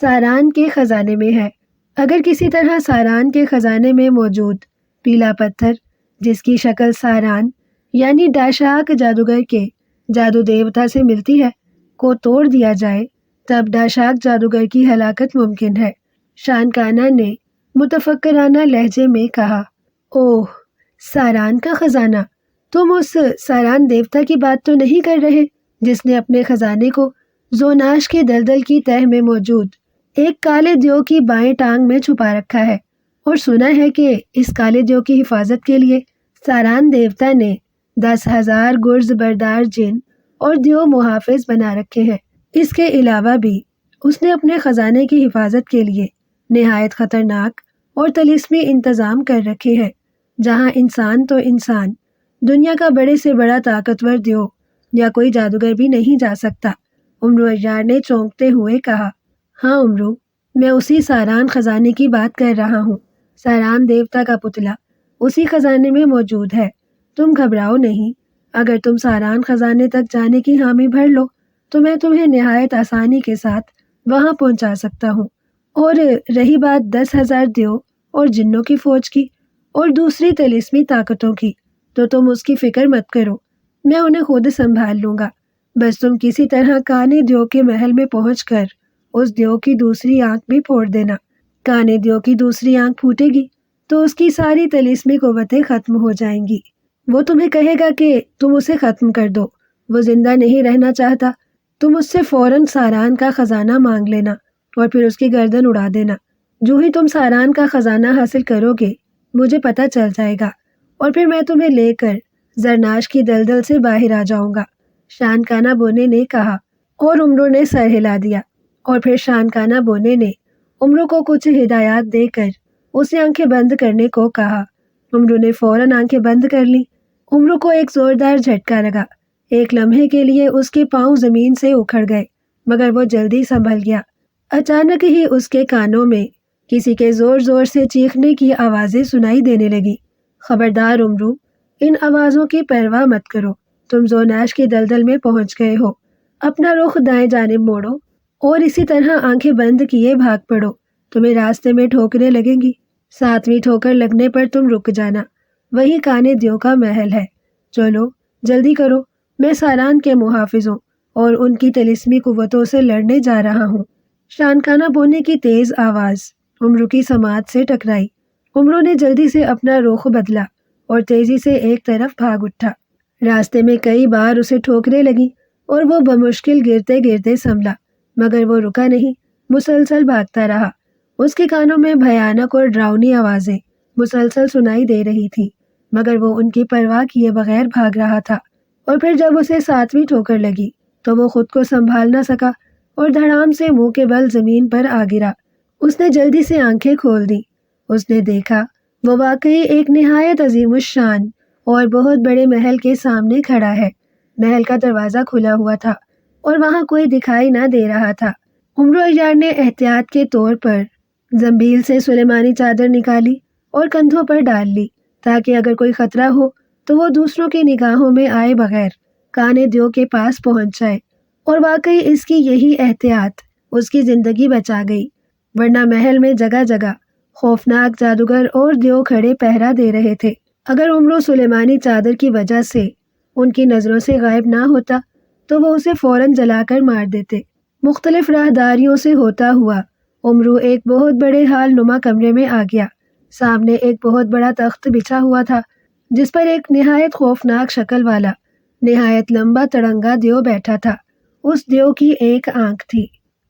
ساران کے خزانے میں ہے۔ اگر کسی طرح ساران کے خزانے میں موجود پیلا پتھر، جس کی شکل ساران یعنی ڈاشاک جادوگر کے جادو دیوتا سے ملتی ہے، کو توڑ دیا جائے، تب ڈاشاک جادوگر کی ہلاکت ممکن ہے۔ شانکانا نے متفکرانہ لہجے میں کہا، اوہ، ساران کا خزانہ! تم اس ساران دیوتا کی بات تو نہیں کر رہے جس نے اپنے خزانے کو زوناش کے دلدل کی تہہ میں موجود ایک کالے دیو کی بائیں ٹانگ میں چھپا رکھا ہے، اور سنا ہے کہ اس کالے دیو کی حفاظت کے لیے ساران دیوتا نے 10,000 گرز بردار جن اور دیو محافظ بنا رکھے ہیں۔ اس کے علاوہ بھی اس نے اپنے خزانے کی حفاظت کے لیے نہایت خطرناک اور طلسمی انتظام کر رکھے ہیں، جہاں انسان تو انسان، دنیا کا بڑے سے بڑا طاقتور دیو یا کوئی جادوگر بھی نہیں جا سکتا۔ امرو عیار نے چونکتے ہوئے کہا، ہاں امرو، میں اسی ساران خزانے کی بات کر رہا ہوں۔ ساران دیوتا کا پتلا اسی خزانے میں موجود ہے۔ تم گھبراؤ نہیں، اگر تم ساران خزانے تک جانے کی حامی بھر لو تو میں تمہیں نہایت آسانی کے ساتھ وہاں پہنچا سکتا ہوں۔ اور رہی بات 10,000 دیو اور جنوں کی فوج کی اور دوسری طلسمی طاقتوں کی، تو تم اس کی فکر مت کرو، میں انہیں خود سنبھال لوں گا۔ بس تم کسی طرح کانے دیو کے محل میں پہنچ کر اس دیو کی دوسری آنکھ بھی پھوڑ دینا۔ کانے دیو کی دوسری آنکھ پھوٹے گی تو اس کی ساری طلسمی قوتیں ختم ہو جائیں گی۔ وہ تمہیں کہے گا کہ تم اسے ختم کر دو، وہ زندہ نہیں رہنا چاہتا۔ تم اس سے فوراً ساران کا خزانہ مانگ لینا اور پھر اس کی گردن اڑا دینا۔ جو ہی تم ساران کا خزانہ حاصل کرو گے، مجھے پتہ چل جائے گا، اور پھر میں تمہیں لے کر زرناش کی دلدل سے باہر آ جاؤں گا۔ شانکانا بونے نے کہا، اور امرو نے سر ہلا دیا۔ اور پھر شانکانا بونے نے امرو کو کچھ ہدایات دے کر اسے آنکھیں بند کرنے کو کہا۔ امرو نے فوراً آنکھیں بند کر لیں۔ امرو کو ایک زوردار جھٹکا لگا۔ ایک لمحے کے لیے اس کے پاؤں زمین سے اکھڑ گئے، مگر وہ جلدی سنبھل گیا۔ اچانک ہی اس کے کانوں میں کسی کے زور زور سے چیخنے کی آوازیں سنائی دینے لگی۔ خبردار امرو، ان آوازوں کی پرواہ مت کرو، تم زوناش کی دلدل میں پہنچ گئے ہو۔ اپنا رخ دائیں جانب موڑو اور اسی طرح آنکھیں بند کیے بھاگ پڑو۔ تمہیں راستے میں ٹھوکریں لگیں گی، 7ویں ٹھوکر لگنے پر تم رک جانا، وہی کانے دیو کا محل ہے۔ چلو جلدی کرو، میں ساران کے محافظوں اور ان کی طلسمی قوتوں سے لڑنے جا رہا ہوں۔ شانکانا بونے کی تیز آواز امرو کی سماعت سے ٹکرائی۔ امرو نے جلدی سے اپنا رخ بدلا اور تیزی سے ایک طرف بھاگ اٹھا۔ راستے میں کئی بار اسے ٹھوکریں لگیں اور وہ بمشکل گرتے گرتے سنبھلا، مگر وہ رکا نہیں، مسلسل بھاگتا رہا۔ اس کے کانوں میں بھیانک اور ڈراؤنی آوازیں مسلسل سنائی دے رہی تھیں، مگر وہ ان کی پرواہ کیے بغیر بھاگ رہا تھا۔ اور پھر جب اسے 7ویں ٹھوکر لگی تو وہ خود کو سنبھال نہ سکا اور دھڑام سے منہ کے بل زمین پر آ گرا۔ اس نے جلدی سے آنکھیں کھول دیں۔ اس نے دیکھا وہ واقعی ایک نہایت عظیم الشان اور بہت بڑے محل کے سامنے کھڑا ہے۔ محل کا دروازہ کھلا ہوا تھا اور وہاں کوئی دکھائی نہ دے رہا تھا۔ امرو عیار نے احتیاط کے طور پر زنبیل سے سلیمانی چادر نکالی اور کندھوں پر ڈال لی، تاکہ اگر کوئی خطرہ ہو تو وہ دوسروں کی نگاہوں میں آئے بغیر کانے دیو کے پاس پہنچ جائے۔ اور واقعی اس کی یہی احتیاط اس کی زندگی بچا گئی، ورنہ محل میں جگہ جگہ خوفناک جادوگر اور دیو کھڑے پہرا دے رہے تھے۔ اگر امرو سلیمانی چادر کی وجہ سے ان کی نظروں سے غائب نہ ہوتا تو وہ اسے فوراً جلا کر مار دیتے۔ مختلف راہداریوں سے ہوتا ہوا امرو ایک بہت بڑے ہال نما کمرے میں آ گیا۔ سامنے ایک بہت بڑا تخت بچھا ہوا تھا، جس پر ایک نہایت خوفناک شکل والا نہایت لمبا تڑنگا دیو بیٹھا تھا۔ اس دیو کی ایک آنکھ تھی۔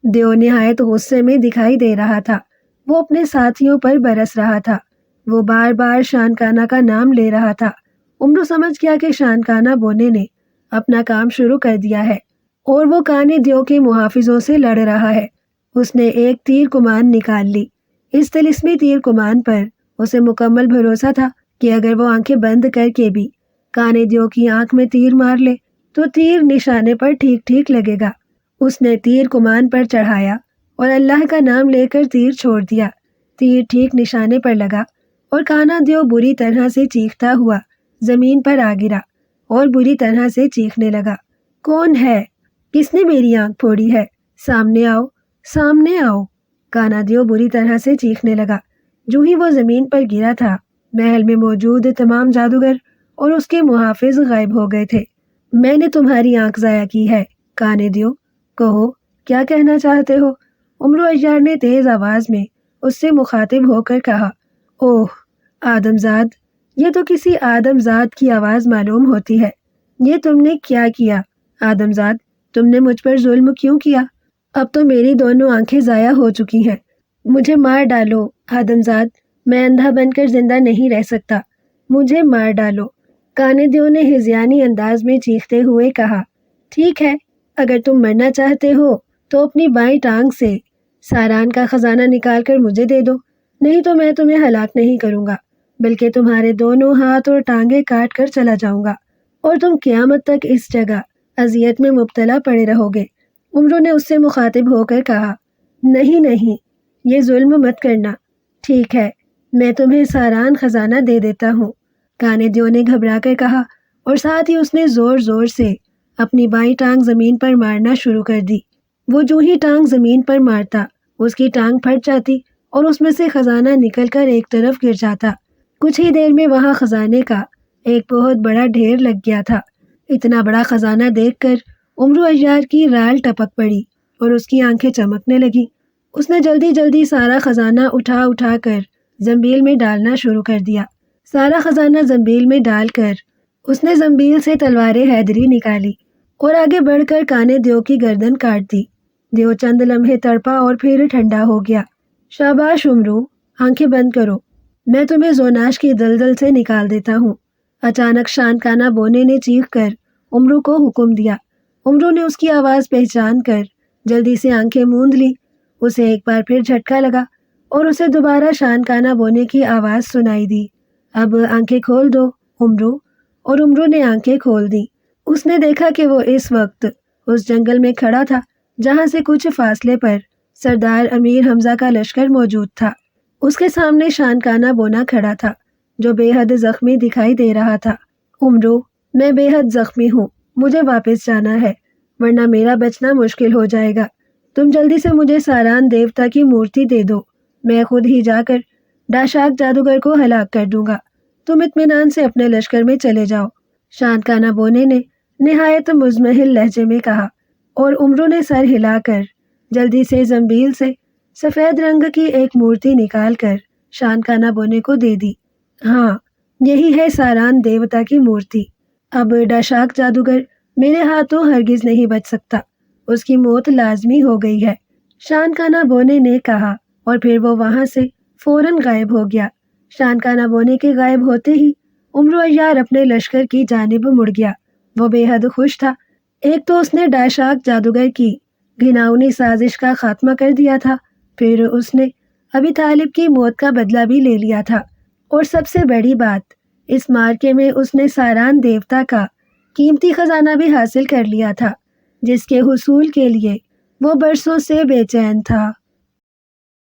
دیو نہایت غصے میں دکھائی دے رہا تھا۔ وہ اپنے ساتھیوں پر برس رہا تھا۔ وہ بار بار شانکانا کا نام لے رہا تھا۔ امرو سمجھ گیا کہ شانکانا بونے نے اپنا کام شروع کر دیا ہے اور وہ کانے دیو کے محافظوں سے لڑ رہا ہے۔ اس نے ایک تیر کمان نکال لی۔ اس طلسمی تیر کمان پر اسے مکمل بھروسہ تھا کہ اگر وہ آنکھیں بند کر کے بھی کانے دیو کی آنکھ میں تیر مار لے تو تیر نشانے پر ٹھیک ٹھیک لگے گا۔ اس نے تیر کمان پر چڑھایا اور اللہ کا نام لے کر تیر چھوڑ دیا۔ تیر ٹھیک نشانے پر لگا اور کانا دیو بری طرح سے چیختا ہوا زمین پر آ گرا اور بری طرح سے چیخنے لگا، کون ہے؟ کس نے میری آنکھ پھوڑی ہے؟ سامنے آؤ، سامنے آؤ۔ کانا دیو بری طرح سے چیخنے لگا۔ جو ہی وہ زمین پر گرا تھا، محل میں موجود تمام جادوگر اور اس کے محافظ غائب ہو گئے تھے۔ میں نے تمہاری آنکھ ضائع کی ہے، کانے دیو، کہو کیا کہنا چاہتے ہو؟ عمرو عیار نے تیز آواز میں اس سے مخاطب ہو کر کہا، اوہ آدم زاد، یہ تو کسی آدم زاد کی آواز معلوم ہوتی ہے۔ یہ تم نے کیا کیا آدم زاد؟ تم نے مجھ پر ظلم کیوں کیا؟ اب تو میری دونوں آنکھیں ضائع ہو چکی ہیں۔ مجھے مار ڈالو آدم زاد، میں اندھا بن کر زندہ نہیں رہ سکتا، مجھے مار ڈالو۔ کانے دیو نے ہذیانی انداز میں چیختے ہوئے کہا، ٹھیک ہے، اگر تم مرنا چاہتے ہو تو اپنی بائیں ٹانگ سے ساران کا خزانہ نکال کر مجھے دے دو، نہیں تو میں تمہیں ہلاک نہیں کروں گا، بلکہ تمہارے دونوں ہاتھ اور ٹانگیں کاٹ کر چلا جاؤں گا، اور تم قیامت تک اس جگہ اذیت میں مبتلا پڑے رہو گے۔ عمرو نے اس سے مخاطب ہو کر کہا، نہیں نہیں، یہ ظلم مت کرنا، ٹھیک ہے، میں تمہیں ساران خزانہ دے دیتا ہوں، کانے دیو نے گھبرا کر کہا، اور ساتھ ہی اس نے زور زور سے اپنی بائیں ٹانگ زمین پر مارنا شروع کر دی۔ وہ جو ہی ٹانگ زمین پر مارتا، اس کی ٹانگ پھٹ جاتی اور اس میں سے خزانہ نکل کر ایک طرف گر جاتا۔ کچھ ہی دیر میں وہاں خزانے کا ایک بہت بڑا ڈھیر لگ گیا تھا۔ اتنا بڑا خزانہ دیکھ کر عمرو عیار کی رال ٹپک پڑی اور اس کی آنکھیں چمکنے لگیں۔ اس نے جلدی جلدی سارا خزانہ اٹھا اٹھا کر زنبیل میں ڈالنا شروع کر دیا۔ سارا خزانہ زنبیل میں ڈال کر اس نے زنبیل سے تلوار حیدری نکالی اور آگے بڑھ کر کانے دیو کی گردن کاٹ دی۔ دیو چند لمحے تڑپا اور پھر ٹھنڈا ہو گیا۔ شاباش عمرو، آنکھیں بند کرو، میں تمہیں زوناش کی دلدل سے نکال دیتا ہوں۔ اچانک شانکانہ بونے نے چیخ کر عمرو کو حکم دیا۔ عمرو نے اس کی آواز پہچان کر جلدی سے آنکھیں موند لی۔ اسے ایک بار پھر جھٹکا لگا اور اسے دوبارہ شانکانہ بونے کی آواز سنائی دی، اب آنکھیں کھول دو عمرو۔ اور عمرو نے آنکھیں کھول دی۔ اس نے دیکھا کہ وہ اس وقت اس جنگل میں کھڑا تھا جہاں سے کچھ فاصلے پر سردار امیر حمزہ کا لشکر موجود تھا۔ اس کے سامنے شانکانہ بونا کھڑا تھا جو بے حد زخمی دکھائی دے رہا تھا۔ عمرو، میں بے حد زخمی ہوں، مجھے واپس جانا ہے، ورنہ میرا بچنا مشکل ہو جائے گا۔ تم جلدی سے مجھے ساران دیوتا کی مورتی دے دو، میں خود ہی جا کر ڈاشاک جادوگر کو ہلاک کر دوں گا۔ تم اطمینان سے اپنے لشکر میں چلے جاؤ، شانکانہ بونے نے نہایت مزمحل لہجے میں کہا، اور عمرو نے سر ہلا کر جلدی سے زنبیل سے سفید رنگ کی ایک مورتی نکال کر شانکانہ بونے کو دے دی۔ ہاں، یہی ہے ساران دیوتا کی مورتی۔ اب ڈاشاک جادوگر میرے ہاتھوں ہرگز نہیں بچ سکتا، اس کی موت لازمی ہو گئی ہے، شانکانہ بونے نے کہا، اور پھر وہ وہاں سے فوراً غائب ہو گیا۔ شانکانہ بونے کے غائب ہوتے ہی عمرو عیار اپنے لشکر کی جانب مڑ گیا۔ وہ بے حد خوش تھا۔ ایک تو اس نے ڈاشاک جادوگر کی گھناؤنی سازش کا خاتمہ کر دیا تھا، پھر اس نے ابی طالب کی موت کا بدلہ بھی لے لیا تھا، اور سب سے بڑی بات، اس مارکے میں اس نے ساران دیوتا کا قیمتی خزانہ بھی حاصل کر لیا تھا، جس کے حصول کے لیے وہ برسوں سے بے چین تھا۔